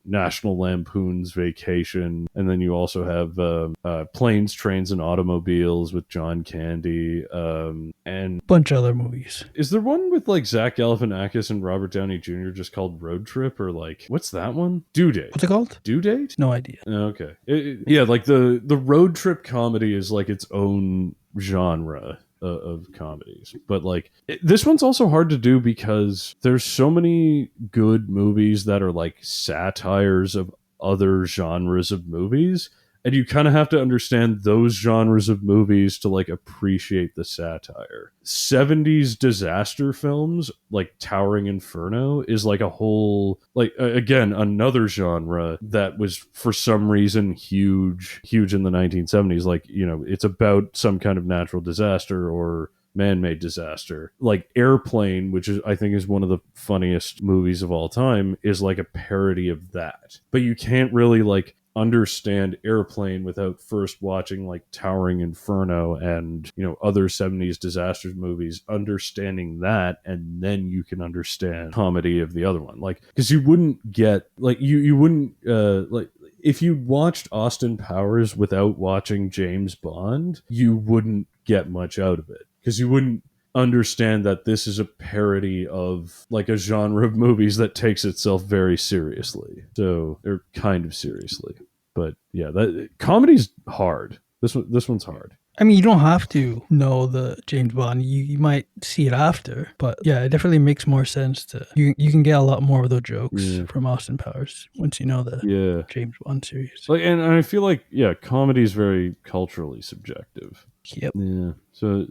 Speaker 1: National Lampoon's Vacation, and then you also have Planes, Trains, and Automobiles with John Candy, and
Speaker 2: Bunch of other movies.
Speaker 1: is there one with like Zach Galifianakis and Robert Downey Jr. just called Road Trip, or like what's that one? Due Date.
Speaker 2: What's it called?
Speaker 1: Due Date?
Speaker 2: No idea.
Speaker 1: Okay. Yeah, like the road trip comedy is like its own genre of comedies, but like this one's also hard to do because there's so many good movies that are like satires of other genres of movies, and you kind of have to understand those genres of movies to like appreciate the satire. 70s disaster films like Towering Inferno is like a whole, like again, another genre that was for some reason huge in the 1970s. Like, you know, it's about some kind of natural disaster or man-made disaster. Like Airplane, which is I think is one of the funniest movies of all time, is like a parody of that. But you can't really like understand Airplane without first watching like Towering Inferno and, you know, other 70s disasters movies, understanding that, and then you can understand comedy of the other one. Like, because you wouldn't get like you wouldn't like if you watched Austin Powers without watching James Bond, you wouldn't get much out of it, because you wouldn't understand that this is a parody of like a genre of movies that takes itself very seriously. So, or kind of seriously. But yeah, that comedy's hard. This one's hard.
Speaker 2: I mean, you don't have to know the James Bond. You might see it after, but yeah, it definitely makes more sense to you can get a lot more of those jokes from Austin Powers once you know the James Bond series.
Speaker 1: Like, and I feel like comedy is very culturally subjective.
Speaker 2: Yep.
Speaker 1: Yeah. So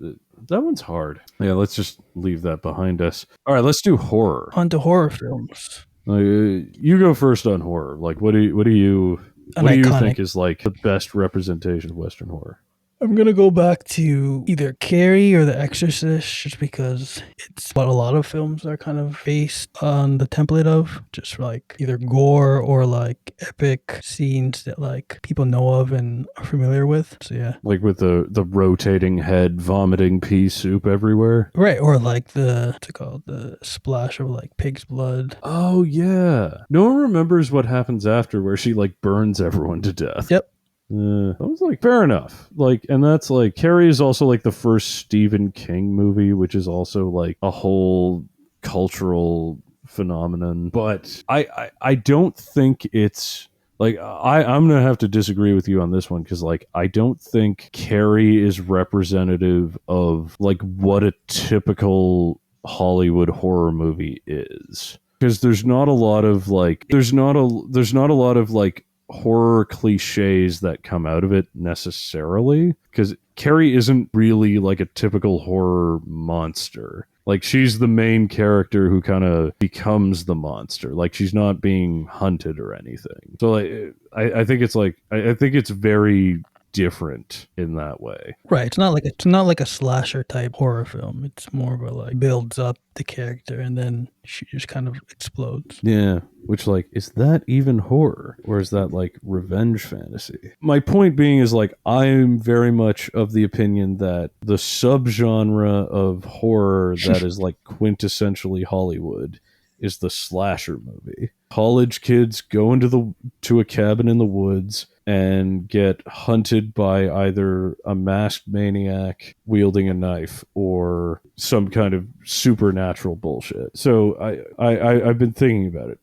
Speaker 1: that one's hard. Yeah, let's just leave that behind us. All right, let's do horror.
Speaker 2: On to horror films.
Speaker 1: You go first on horror. Like, what do you think is like the best representation of Western horror?
Speaker 2: I'm gonna go back to either Carrie or The Exorcist, just because it's what a lot of films are kind of based on the template of, just like either gore or like epic scenes that like people know of and are familiar with. So yeah,
Speaker 1: like with the rotating head, vomiting pea soup everywhere,
Speaker 2: right? Or like what's it called, the splash of like pig's blood.
Speaker 1: Oh yeah, no one remembers what happens after, where she like burns everyone to death.
Speaker 2: Yep.
Speaker 1: I was like, fair enough. Like, and that's like, Carrie is also like the first Stephen King movie, which is also like a whole cultural phenomenon. But I don't think it's like, I'm gonna have to disagree with you on this one, because like I don't think Carrie is representative of like what a typical Hollywood horror movie is, because there's not a lot of like there's not a lot of like horror cliches that come out of it necessarily, because Carrie isn't really like a typical horror monster. Like, she's the main character who kind of becomes the monster. Like, she's not being hunted or anything. So like I think it's like I think it's very different in that way.
Speaker 2: Right. It's not like a slasher type horror film. It's more of a like builds up the character and then she just kind of explodes.
Speaker 1: Yeah. Which, like, is that even horror? Or is that like revenge fantasy? My point being is like, I'm very much of the opinion that the subgenre of horror that is like quintessentially Hollywood is the slasher movie. College kids go to a cabin in the woods and get hunted by either a masked maniac wielding a knife or some kind of supernatural bullshit. So I've been thinking about it.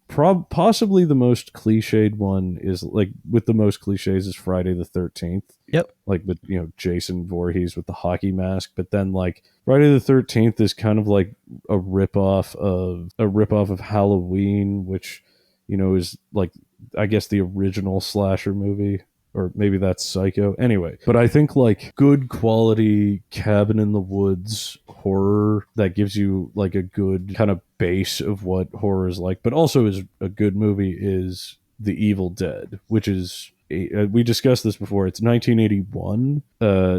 Speaker 1: Possibly the most cliched one is like, with the most cliches, is Friday the 13th.
Speaker 2: Yep.
Speaker 1: Like, with, you know, Jason Voorhees with the hockey mask, but then like Friday the 13th is kind of like a ripoff of Halloween, which, you know, is like, I guess, the original slasher movie. or maybe that's Psycho. Anyway, but I think like good quality cabin in the woods horror that gives you like a good kind of base of what horror is like, but also is a good movie is The Evil Dead, which is we discussed this before. It's 1981,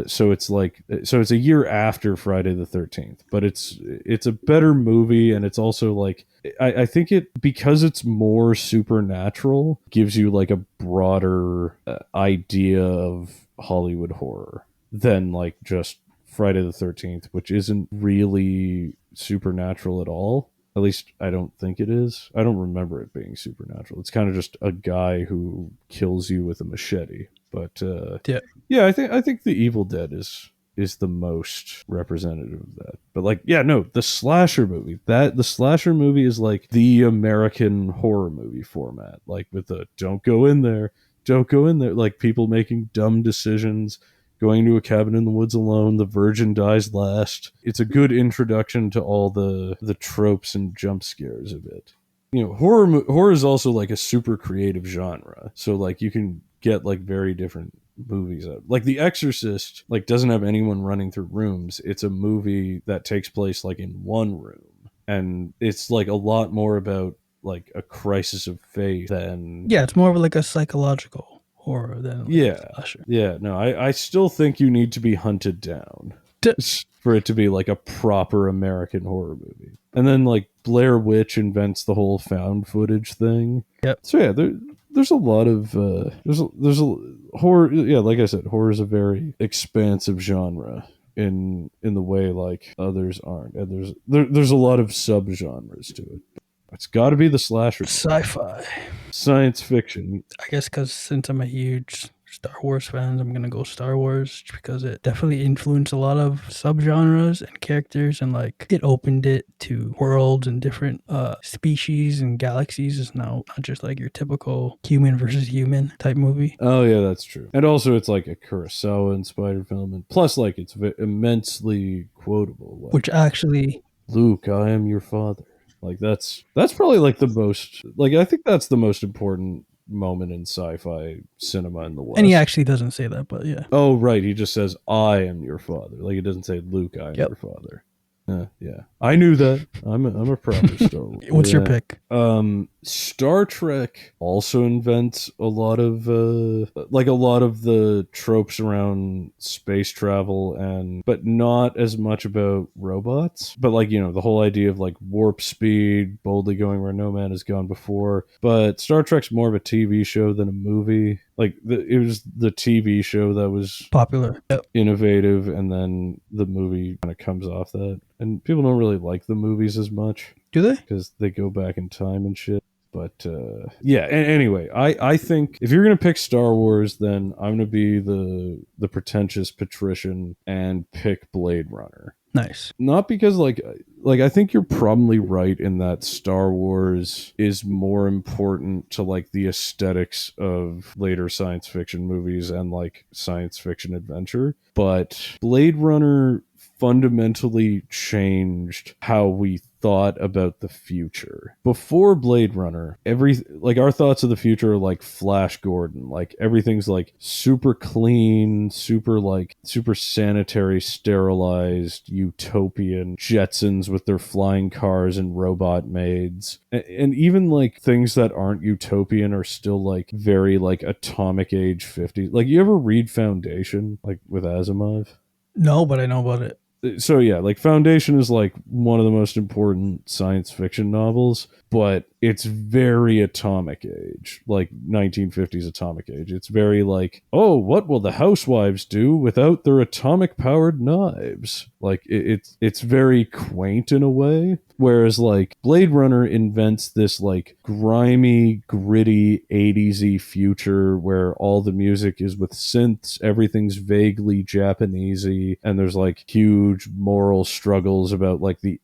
Speaker 1: so it's a year after Friday the 13th, but it's a better movie, and it's also like I think it because it's more supernatural gives you like a broader idea of Hollywood horror than like just Friday the 13th, which isn't really supernatural at all. At least I don't think it is. I don't remember it being supernatural. It's kind of just a guy who kills you with a machete. But
Speaker 2: Yeah.
Speaker 1: yeah, I think The Evil Dead is the most representative of that. But like, yeah, no, the slasher movie. The slasher movie is like the American horror movie format. Like with the don't go in there, don't go in there. Like people making dumb decisions, going to a cabin in the woods alone, the virgin dies last. It's a good introduction to all the tropes and jump scares of it. You know, horror is also like a super creative genre. So like you can get like very different movies out. Like The Exorcist like doesn't have anyone running through rooms. It's a movie that takes place like in one room, and it's like a lot more about like a crisis of faith than
Speaker 2: Yeah, it's more of like a psychological horror than like a
Speaker 1: yeah.
Speaker 2: slasher.
Speaker 1: Yeah, no, I still think you need to be hunted down
Speaker 2: D-
Speaker 1: for it to be like a proper American horror movie. And then like Blair Witch invents the whole found footage thing.
Speaker 2: Yep.
Speaker 1: So yeah, there's a lot of there's a horror. Yeah, like I said, horror is a very expansive genre in the way like others aren't, and there's a lot of subgenres to it. It's got to be the slasher,
Speaker 2: Sci-fi.
Speaker 1: science fiction.
Speaker 2: I guess because since I'm a huge Star Wars fan, I'm gonna go Star Wars because it definitely influenced a lot of subgenres and characters, and like it opened it to worlds and different species and galaxies. Is now not just like your typical human versus human type movie.
Speaker 1: Oh yeah, that's true. And also, it's like a Kurosawa inspired film, and plus, like it's immensely quotable. Like,
Speaker 2: Which actually,
Speaker 1: Luke, I am your father. Like that's probably like the most like I think that's the most important moment in sci-fi cinema in the
Speaker 2: and he
Speaker 1: West.
Speaker 2: actually doesn't say that, but yeah.
Speaker 1: Oh right, he just says I am your father. Like it doesn't say Luke, I am
Speaker 2: Yep.
Speaker 1: your father. Yeah, I knew that. I'm a proper Star Wars.
Speaker 2: What's your
Speaker 1: Yeah.
Speaker 2: pick?
Speaker 1: Star Trek also invents a lot of the tropes around space travel, and but not as much about robots. But like, you know, the whole idea of like warp speed, boldly going where no man has gone before. But Star Trek's more of a TV show than a movie. Like it was the TV show that was
Speaker 2: Popular. Yep.
Speaker 1: innovative, and then the movie kind of comes off that, and people don't really like the movies as much
Speaker 2: Do they?
Speaker 1: because they go back in time and shit. But yeah, anyway, I think if you're gonna pick Star Wars, then I'm gonna be the pretentious patrician and pick Blade Runner.
Speaker 2: Nice.
Speaker 1: Not because like I think you're probably right in that Star Wars is more important to like the aesthetics of later science fiction movies and like science fiction adventure, but Blade Runner fundamentally changed how we thought about the future. Before Blade Runner, our thoughts of the future are like Flash Gordon. Like everything's like super clean, super sanitary, sterilized, utopian Jetsons with their flying cars and robot maids. And even like things that aren't utopian are still like very like atomic age 50s. Like you ever read Foundation like with Asimov?
Speaker 2: No, but I know about it.
Speaker 1: So yeah, like Foundation is like one of the most important science fiction novels, but it's very atomic age, like 1950s atomic age. It's very like, oh, what will the housewives do without their atomic powered knives? Like it's very quaint in a way. Whereas like Blade Runner invents this like grimy, gritty 80s-y future where all the music is with synths, everything's vaguely Japanesey, and there's like huge moral struggles about like the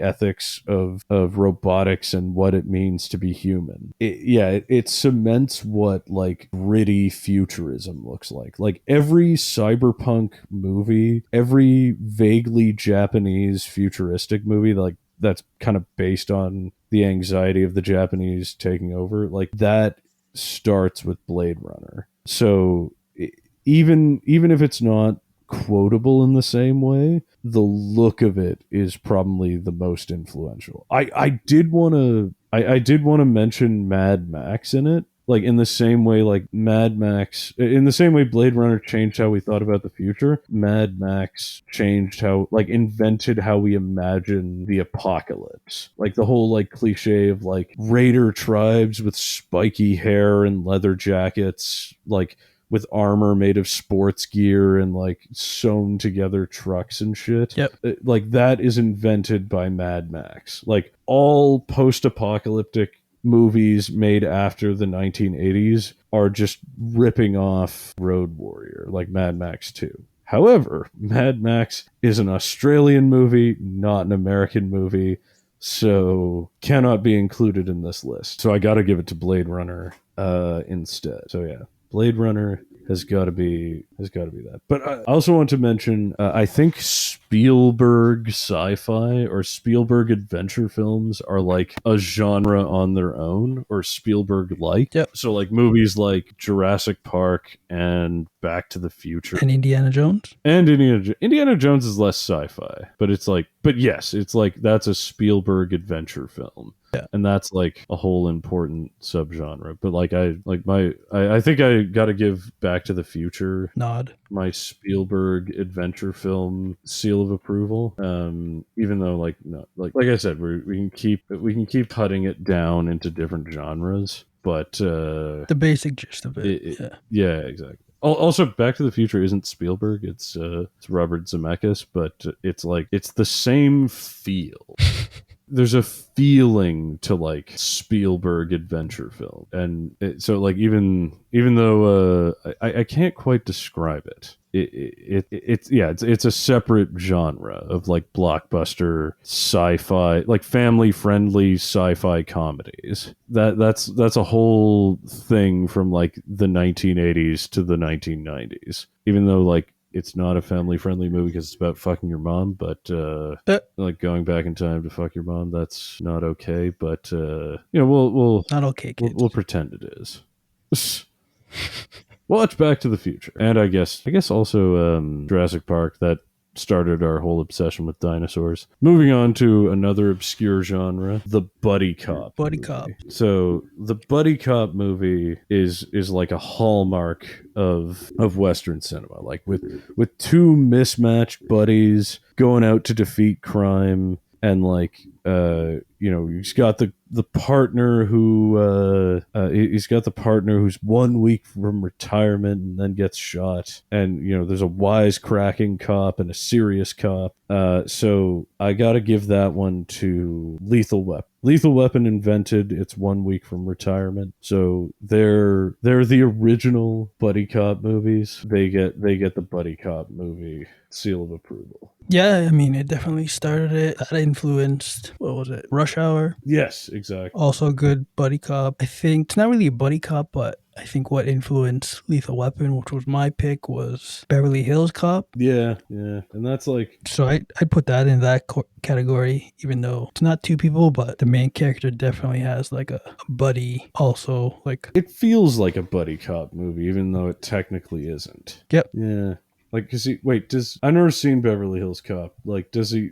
Speaker 1: ethics of robotics and what it means to be human. It cements what like gritty futurism looks like. Like every cyberpunk movie, every vaguely Japanese futuristic movie, like that's kind of based on the anxiety of the Japanese taking over, like that starts with Blade Runner. So even if it's not quotable in the same way, the look of it is probably the most influential. I did want to mention Mad Max in it. Like in the same way, like Mad Max, in the same way Blade Runner changed how we thought about the future, Mad Max changed how, like, invented how we imagine the apocalypse. Like the whole, like, cliche of, like, raider tribes with spiky hair and leather jackets, like, with armor made of sports gear and, like, sewn together trucks and shit.
Speaker 2: Yep.
Speaker 1: Like, that is invented by Mad Max. Like, all post-apocalyptic movies made after the 1980s are just ripping off Road Warrior, like Mad Max 2. However, Mad Max is an Australian movie, not an American movie, so cannot be included in this list. So I got to give it to Blade Runner instead. So yeah, Blade Runner has got to be that. But I also want to mention, I think Spielberg sci-fi or Spielberg adventure films are like a genre on their own, or Spielberg like.
Speaker 2: Yep.
Speaker 1: So like movies like Jurassic Park and Back to the Future
Speaker 2: And Indiana Jones.
Speaker 1: and Indiana Jones is less sci-fi, but it's like, but yes, it's like that's a Spielberg adventure film.
Speaker 2: Yeah.
Speaker 1: And that's like a whole important subgenre. But like I think I got to give Back to the Future
Speaker 2: Nod.
Speaker 1: my Spielberg adventure film seal of approval. Even though, like, no, like I said, we can keep cutting it down into different genres, but
Speaker 2: The basic gist of it. Yeah.
Speaker 1: yeah, exactly. Also, Back to the Future isn't Spielberg; it's Robert Zemeckis, but it's like it's the same feel. There's a feeling to like Spielberg adventure film, and so like even though I can't quite describe it. It's a separate genre of like blockbuster sci-fi, like family friendly sci-fi comedies. That's a whole thing from like the 1980s to the 1990s. Even though like it's not a family friendly movie because it's about fucking your mom, but like going back in time to fuck your mom, that's not okay. But we'll
Speaker 2: Not okay, kids.
Speaker 1: we'll pretend it is. Watch Back to the Future, and I guess also Jurassic Park, that started our whole obsession with dinosaurs. Moving on to another obscure genre, the buddy cop.
Speaker 2: Buddy
Speaker 1: movie.
Speaker 2: cop.
Speaker 1: So the buddy cop movie is like a hallmark of Western cinema, like with two mismatched buddies going out to defeat crime, and like he's got the partner he's got the partner who's 1 week from retirement and then gets shot, and there's a wisecracking cop and a serious cop. So I gotta give that one to Lethal Weapon. Lethal Weapon invented its 1 week from retirement, so they're the original buddy cop movies. They get the buddy cop movie seal of approval.
Speaker 2: Yeah, I mean, it definitely started it. That influenced, what was it, Rush Hour?
Speaker 1: Yes, exactly.
Speaker 2: Also good buddy cop. I think it's not really a buddy cop, but I think what influenced Lethal Weapon, which was my pick, was Beverly Hills Cop.
Speaker 1: Yeah, and that's like,
Speaker 2: So I'd put that in that category, even though it's not two people, but the main character definitely has like a buddy also. Like,
Speaker 1: it feels like a buddy cop movie, even though it technically isn't.
Speaker 2: Yep.
Speaker 1: Yeah. Like, I've never seen Beverly Hills Cop. Like, does he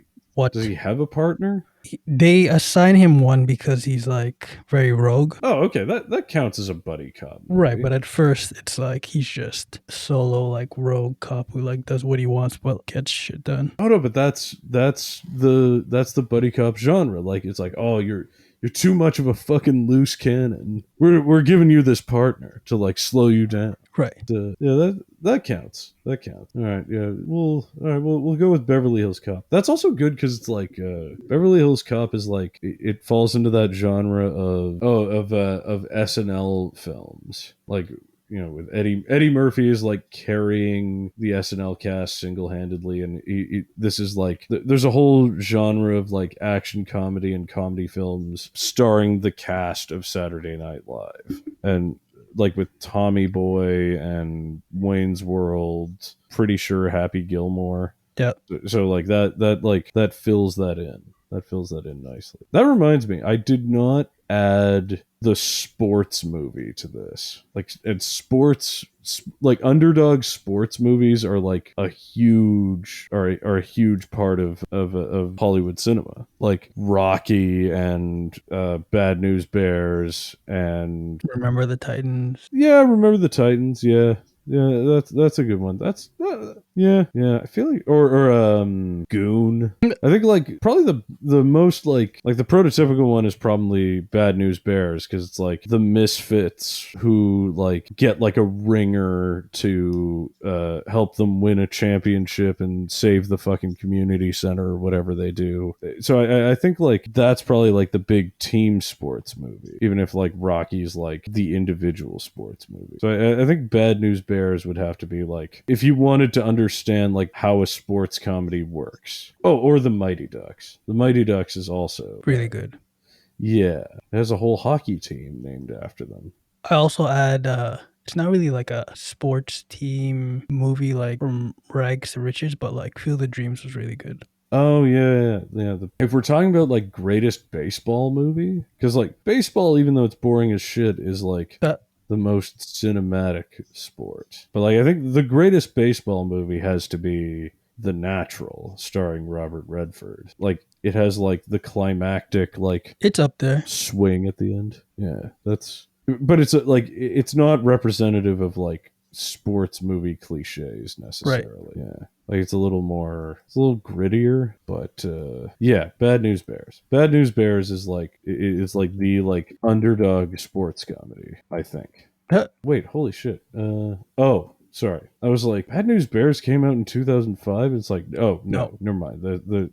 Speaker 1: have a partner?
Speaker 2: They assign him one because he's like very rogue.
Speaker 1: Oh, okay. That counts as a buddy cop movie.
Speaker 2: Right, but at first it's like he's just solo, like rogue cop who like does what he wants but gets shit done.
Speaker 1: Oh no, but that's the buddy cop genre. Like, it's like, oh, you're too much of a fucking loose cannon. We're giving you this partner to like slow you down.
Speaker 2: Right.
Speaker 1: Yeah, that counts. That counts. All right. Yeah. We'll go with Beverly Hills Cop. That's also good because it's like Beverly Hills Cop is like it falls into that genre of SNL films, like. With Eddie Murphy is like carrying the SNL cast single-handedly, and this is like there's a whole genre of like action comedy and comedy films starring the cast of Saturday Night Live, and like with Tommy Boy and Wayne's World, pretty sure Happy Gilmore.
Speaker 2: Yeah.
Speaker 1: So like that fills that in. That fills that in nicely. That reminds me, I did not add the sports movie to this. Like, and sports, like underdog sports movies are like a huge are a huge part of Hollywood cinema. Like Rocky and Bad News Bears and
Speaker 2: Remember the Titans?
Speaker 1: yeah, Remember the Titans. Yeah, yeah, that's a good one. That's yeah. I feel like Goon. I think like probably the most like the prototypical one is probably Bad News Bears because it's like the misfits who like get like a ringer to help them win a championship and save the fucking community center or whatever they do. So I think like that's probably like the big team sports movie, even if like Rocky's like the individual sports movie. So I think Bad News Bears would have to be like if you wanted to understand like how a sports comedy works. Oh, or the Mighty Ducks. The Mighty Ducks is also
Speaker 2: Really good.
Speaker 1: yeah. It has a whole hockey team named after them.
Speaker 2: I also add it's not really like a sports team movie like from rags to riches, but like Field of Dreams was really good.
Speaker 1: Oh yeah. If we're talking about like greatest baseball movie, because like baseball, even though it's boring as shit, is like
Speaker 2: That
Speaker 1: the most cinematic sport. But like I think the greatest baseball movie has to be The Natural, starring Robert Redford. Like it has like the climactic like
Speaker 2: it's up there.
Speaker 1: swing at the end. Yeah, that's. But it's like it's not representative of like sports movie cliches
Speaker 2: Right.
Speaker 1: necessarily. Yeah, like it's a little grittier. But yeah, Bad News Bears. Bad News Bears is like it's like the like underdog sports comedy. I think.
Speaker 2: That-
Speaker 1: Wait, holy shit. Oh, sorry. I was like, Bad News Bears came out in 2005. It's like, oh
Speaker 2: no.
Speaker 1: no, never mind.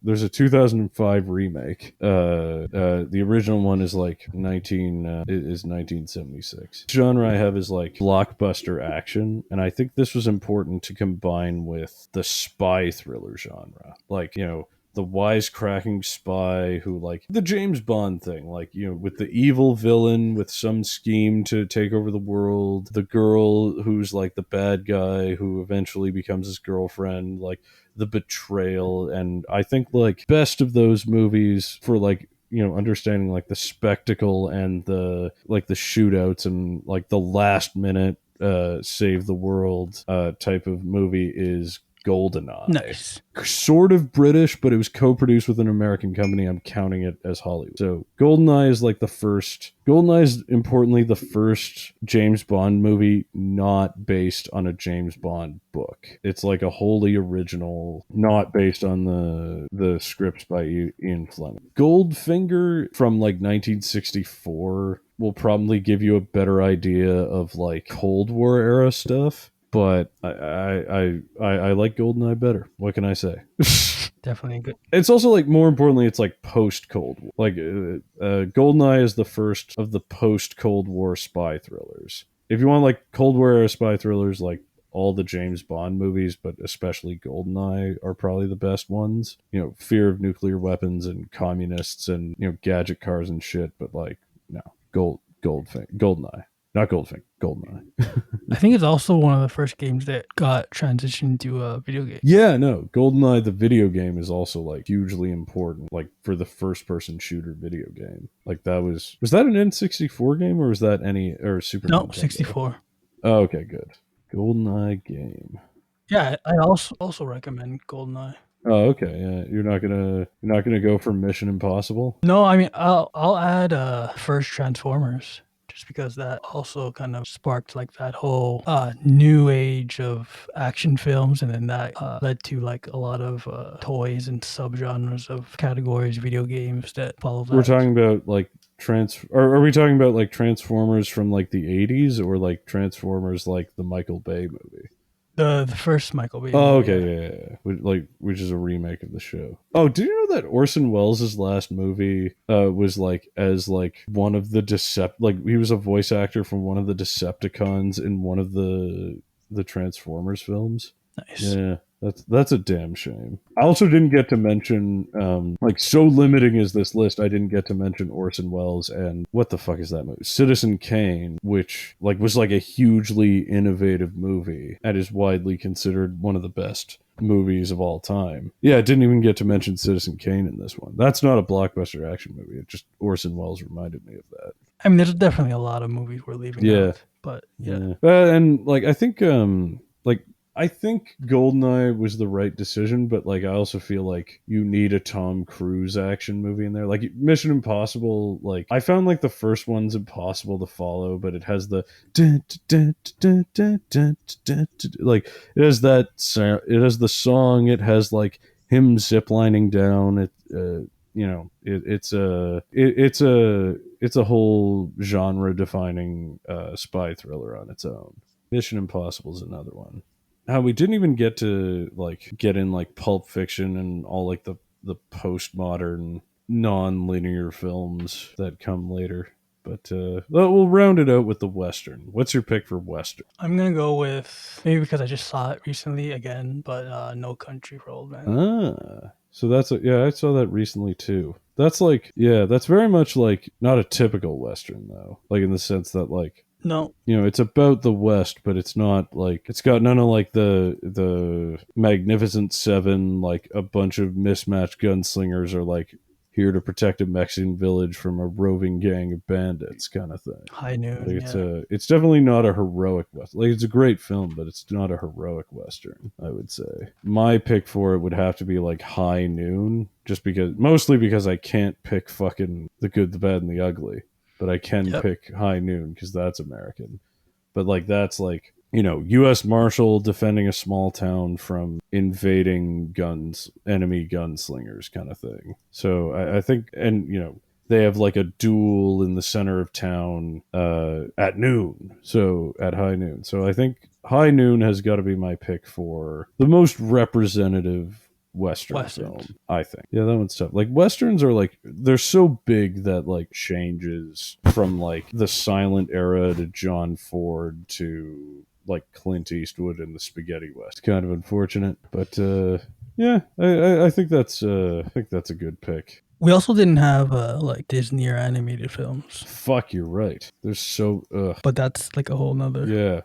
Speaker 1: There's a 2005 remake. The original one is like 1976. Genre I have is like blockbuster action, and I think this was important to combine with the spy thriller genre. Like, you know, the wisecracking spy who like the James Bond thing, like, you know, with the evil villain with some scheme to take over the world, the girl who's like the bad guy who eventually becomes his girlfriend, like the betrayal. And I think like best of those movies for like, you know, understanding like the spectacle and the like the shootouts and like the last minute save the world type of movie is Goldeneye.
Speaker 2: Nice.
Speaker 1: Sort of British, but it was co-produced with an American company. I'm counting it as Hollywood. So Goldeneye is like the first. Goldeneye is importantly the first James Bond movie not based on a James Bond book. It's like a wholly original, not based on the scripts by Ian Fleming. Goldfinger from like 1964 will probably give you a better idea of like Cold War era stuff. But I like Goldeneye better. What can I say?
Speaker 2: Definitely good.
Speaker 1: It's also like more importantly, it's like post Cold War. Like Goldeneye is the first of the post Cold War spy thrillers. If you want like Cold War era spy thrillers, like all the James Bond movies, but especially Goldeneye are probably the best ones. You know, fear of nuclear weapons and communists and, you know, gadget cars and shit. But like no, Goldeneye. Not Goldfinger, Goldeneye.
Speaker 2: I think it's also one of the first games that got transitioned to a video game.
Speaker 1: Yeah, no, Goldeneye, the video game, is also like hugely important, like for the first-person shooter video game. Like that was that an N64 game or was that any or Super?
Speaker 2: No,
Speaker 1: Nintendo?
Speaker 2: 64.
Speaker 1: Oh, okay, good. Goldeneye game.
Speaker 2: Yeah, I also recommend GoldenEye.
Speaker 1: Oh, okay. Yeah, you're not gonna go for Mission Impossible.
Speaker 2: No, I mean I'll add first Transformers just because that also kind of sparked like that whole new age of action films, and then that led to like a lot of toys and subgenres of categories, video games that follow that.
Speaker 1: We're talking about like are we talking about like Transformers from like the 80s or like Transformers like the Michael Bay movie?
Speaker 2: The first Michael Bay.
Speaker 1: Oh,
Speaker 2: movie,
Speaker 1: okay, yeah. Which is a remake of the show. Oh, did you know that Orson Welles' last movie was like as like one of the like he was a voice actor from one of the Decepticons in one of the Transformers films?
Speaker 2: Nice.
Speaker 1: Yeah. That's a damn shame. I also didn't get to mention, like, so limiting is this list, I didn't get to mention Orson Welles and what the fuck is that movie? Citizen Kane, which like was like a hugely innovative movie and is widely considered one of the best movies of all time. Yeah, it didn't even get to mention Citizen Kane in this one. That's not a blockbuster action movie. It just Orson Welles reminded me of that.
Speaker 2: I mean, there's definitely a lot of movies we're leaving
Speaker 1: Yeah.
Speaker 2: out, but yeah.
Speaker 1: Yeah. And like like I think Goldeneye was the right decision, but like I also feel like you need a Tom Cruise action movie in there. Like Mission Impossible, like I found like the first one's impossible to follow, but it has the like it has that it has the song, it has like him ziplining down it you know it's a whole genre defining spy thriller on its own. Mission Impossible is another one. How we didn't even get to like get in like Pulp Fiction and all like the postmodern non-linear films that come later. But we'll round it out with the Western. What's your pick for Western?
Speaker 2: I'm gonna go with, maybe because I just saw it recently again, but No Country for Old Men.
Speaker 1: So that's yeah, I saw that recently too. That's like, yeah, that's very much like not a typical Western though. Like in the sense that like,
Speaker 2: No,
Speaker 1: you know, it's about the West, but it's not like it's got none of like the Magnificent Seven, like a bunch of mismatched gunslingers are like here to protect a Mexican village from a roving gang of bandits kind of thing.
Speaker 2: High Noon.
Speaker 1: Like
Speaker 2: Yeah.
Speaker 1: it's definitely not a heroic Western. Like it's a great film, but it's not a heroic Western, I would say. My pick for it would have to be like High Noon, just because mostly because I can't pick fucking The Good, the Bad, and the Ugly. But I can
Speaker 2: Yep.
Speaker 1: pick High Noon because that's American. But like that's like, you know, U.S. Marshal defending a small town from invading enemy gunslingers kind of thing. So I think, and you know, they have like a duel in the center of town at noon. So at high noon. So I think High Noon has got to be my pick for the most representative Western
Speaker 2: Westerns.
Speaker 1: film, I think. Yeah, that one's tough. Like Westerns are like they're so big that like changes from like the silent era to John Ford to like Clint Eastwood and the Spaghetti West. Kind of unfortunate, but yeah, I think that's a good pick.
Speaker 2: We also didn't have like Disney or animated films,
Speaker 1: Fuck, you're right. There's so
Speaker 2: but that's like a whole nother
Speaker 1: yeah.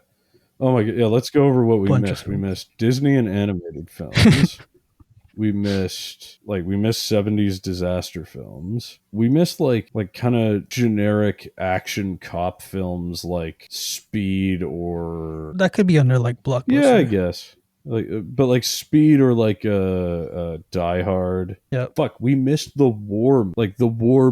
Speaker 1: Oh my god, yeah. Let's go over what we
Speaker 2: bunch of
Speaker 1: missed. We
Speaker 2: films.
Speaker 1: missed Disney and animated films. We missed 70s disaster films. We missed like kind of generic action cop films like Speed or
Speaker 2: That could be under like
Speaker 1: yeah, I
Speaker 2: Blockbuster.
Speaker 1: guess. Like but like Speed or like Die Hard.
Speaker 2: Yep.
Speaker 1: Fuck, we missed the war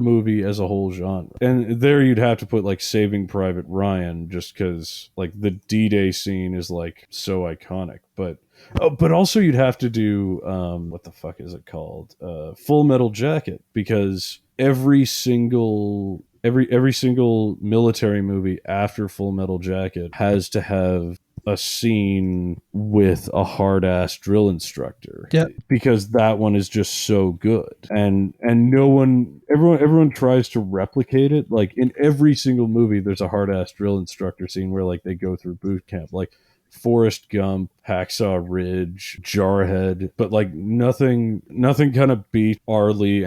Speaker 1: movie as a whole genre. And there you'd have to put like Saving Private Ryan just cuz like the D-Day scene is like so iconic, but oh, but also you'd have to do what the fuck is it called? Full Metal Jacket because every single military movie after Full Metal Jacket has to have a scene with a hard ass drill instructor
Speaker 2: Yep.
Speaker 1: because that one is just so good and no one everyone tries to replicate it. Like in every single movie there's a hard ass drill instructor scene where like they go through boot camp, like Forrest Gump, Hacksaw Ridge, Jarhead, but like nothing kind of beat Arlie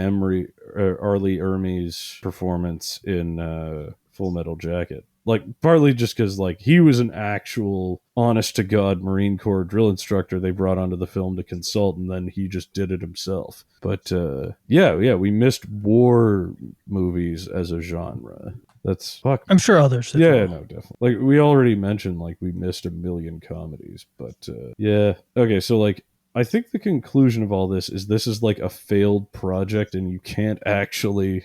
Speaker 1: Ermey's performance in Full Metal Jacket. Like partly just because like he was an actual honest to god Marine Corps drill instructor they brought onto the film to consult, and then he just did it himself. But yeah, we missed war movies as a genre. That's fuck.
Speaker 2: I'm sure others. As
Speaker 1: Yeah,
Speaker 2: well.
Speaker 1: no, definitely. Like we already mentioned, like we missed a million comedies, but yeah. Okay, so like I think the conclusion of all this is like a failed project, and you can't actually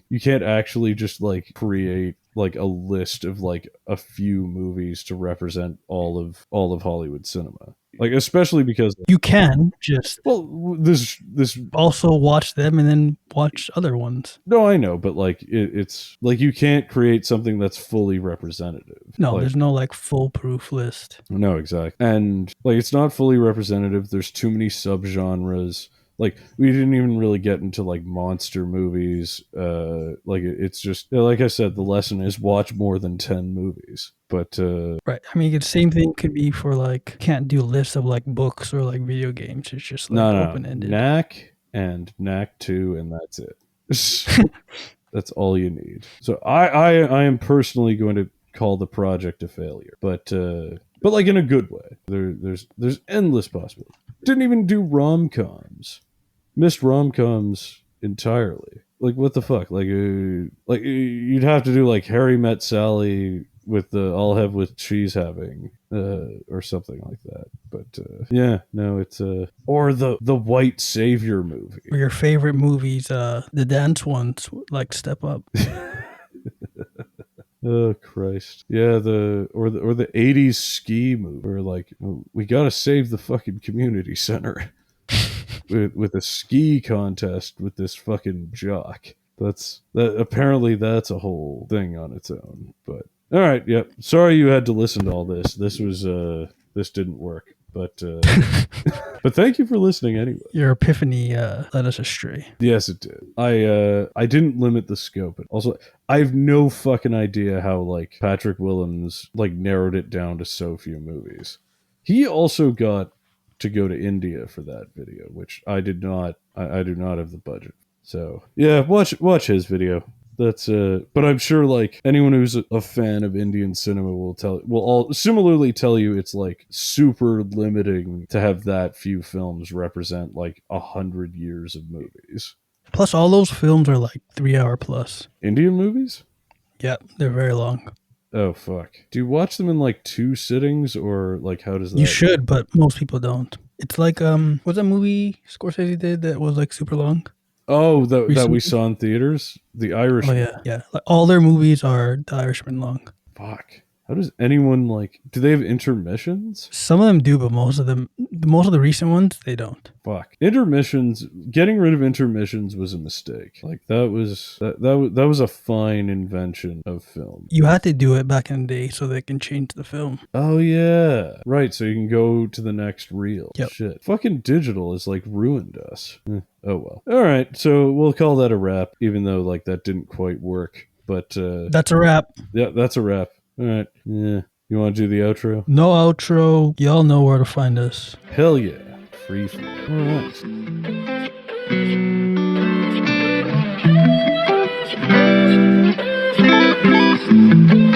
Speaker 1: just like create like a list of like a few movies to represent all of Hollywood cinema. Like especially because
Speaker 2: You can just
Speaker 1: well this
Speaker 2: also watch them and then watch other ones.
Speaker 1: no, I know, but like it's like you can't create something that's fully representative.
Speaker 2: No,
Speaker 1: Like,
Speaker 2: there's no like foolproof list.
Speaker 1: no, exactly. And like it's not fully representative. There's too many subgenres. Like we didn't even really get into like monster movies. Like it's just like I said, the lesson is watch more than 10 movies. But
Speaker 2: Right. I mean, the same thing could be for like, can't do lists of like books or like video games. It's just like
Speaker 1: no,
Speaker 2: open ended.
Speaker 1: Knack and Knack 2 and that's it. That's all you need. So I am personally going to call the project a failure. But like in a good way. There's endless possibilities. Didn't even do rom-coms. Missed rom-coms entirely. Like, what the fuck? Like you'd have to do like Harry Met Sally with the I'll have with cheese having or something like that. But yeah, no, it's or the White Savior movie.
Speaker 2: For your favorite movies, the dance ones, like Step Up.
Speaker 1: Oh Christ! Yeah, the 80s ski movie where like we gotta save the fucking community center with a ski contest with this fucking jock. Apparently that's a whole thing on its own. But all right, yep. Sorry you had to listen to all this. This didn't work. But but thank you for listening anyway.
Speaker 2: Your epiphany led us astray.
Speaker 1: Yes, it did. I didn't limit the scope. Also, I have no fucking idea how like Patrick Willems like narrowed it down to so few movies. He also got to go to India for that video, which I did not. I do not have the budget. So yeah, watch his video. That's but I'm sure like anyone who's a fan of Indian cinema will all similarly tell you it's like super limiting to have that few films represent like 100 years of movies.
Speaker 2: Plus, all those films are like 3 hour plus.
Speaker 1: Indian movies?
Speaker 2: Yeah, they're very long.
Speaker 1: Oh fuck! Do you watch them in like 2 sittings or like how does that?
Speaker 2: You should, but most people don't. It's like what's that movie Scorsese did that was like super long?
Speaker 1: Oh, that we saw in theaters? The Irishman.
Speaker 2: Oh, yeah. Like, all their movies are The Irishman long.
Speaker 1: Fuck. How does anyone like... Do they have intermissions?
Speaker 2: Some of them do, but most of the recent ones, they don't.
Speaker 1: Fuck. Intermissions... Getting rid of intermissions was a mistake. Like, that was a fine invention of film.
Speaker 2: You had to do it back in the day so they can change the film.
Speaker 1: Oh, yeah. Right, so you can go to the next reel.
Speaker 2: Yep.
Speaker 1: Shit. Fucking digital has, like, ruined us. Oh, well. All right, so we'll call that a wrap, even though, like, that didn't quite work. But,
Speaker 2: that's a wrap.
Speaker 1: Yeah, that's a wrap. All right. Yeah. You want to do the outro?
Speaker 2: No outro. Y'all know where to find us.
Speaker 1: Hell yeah. Free flow. All right.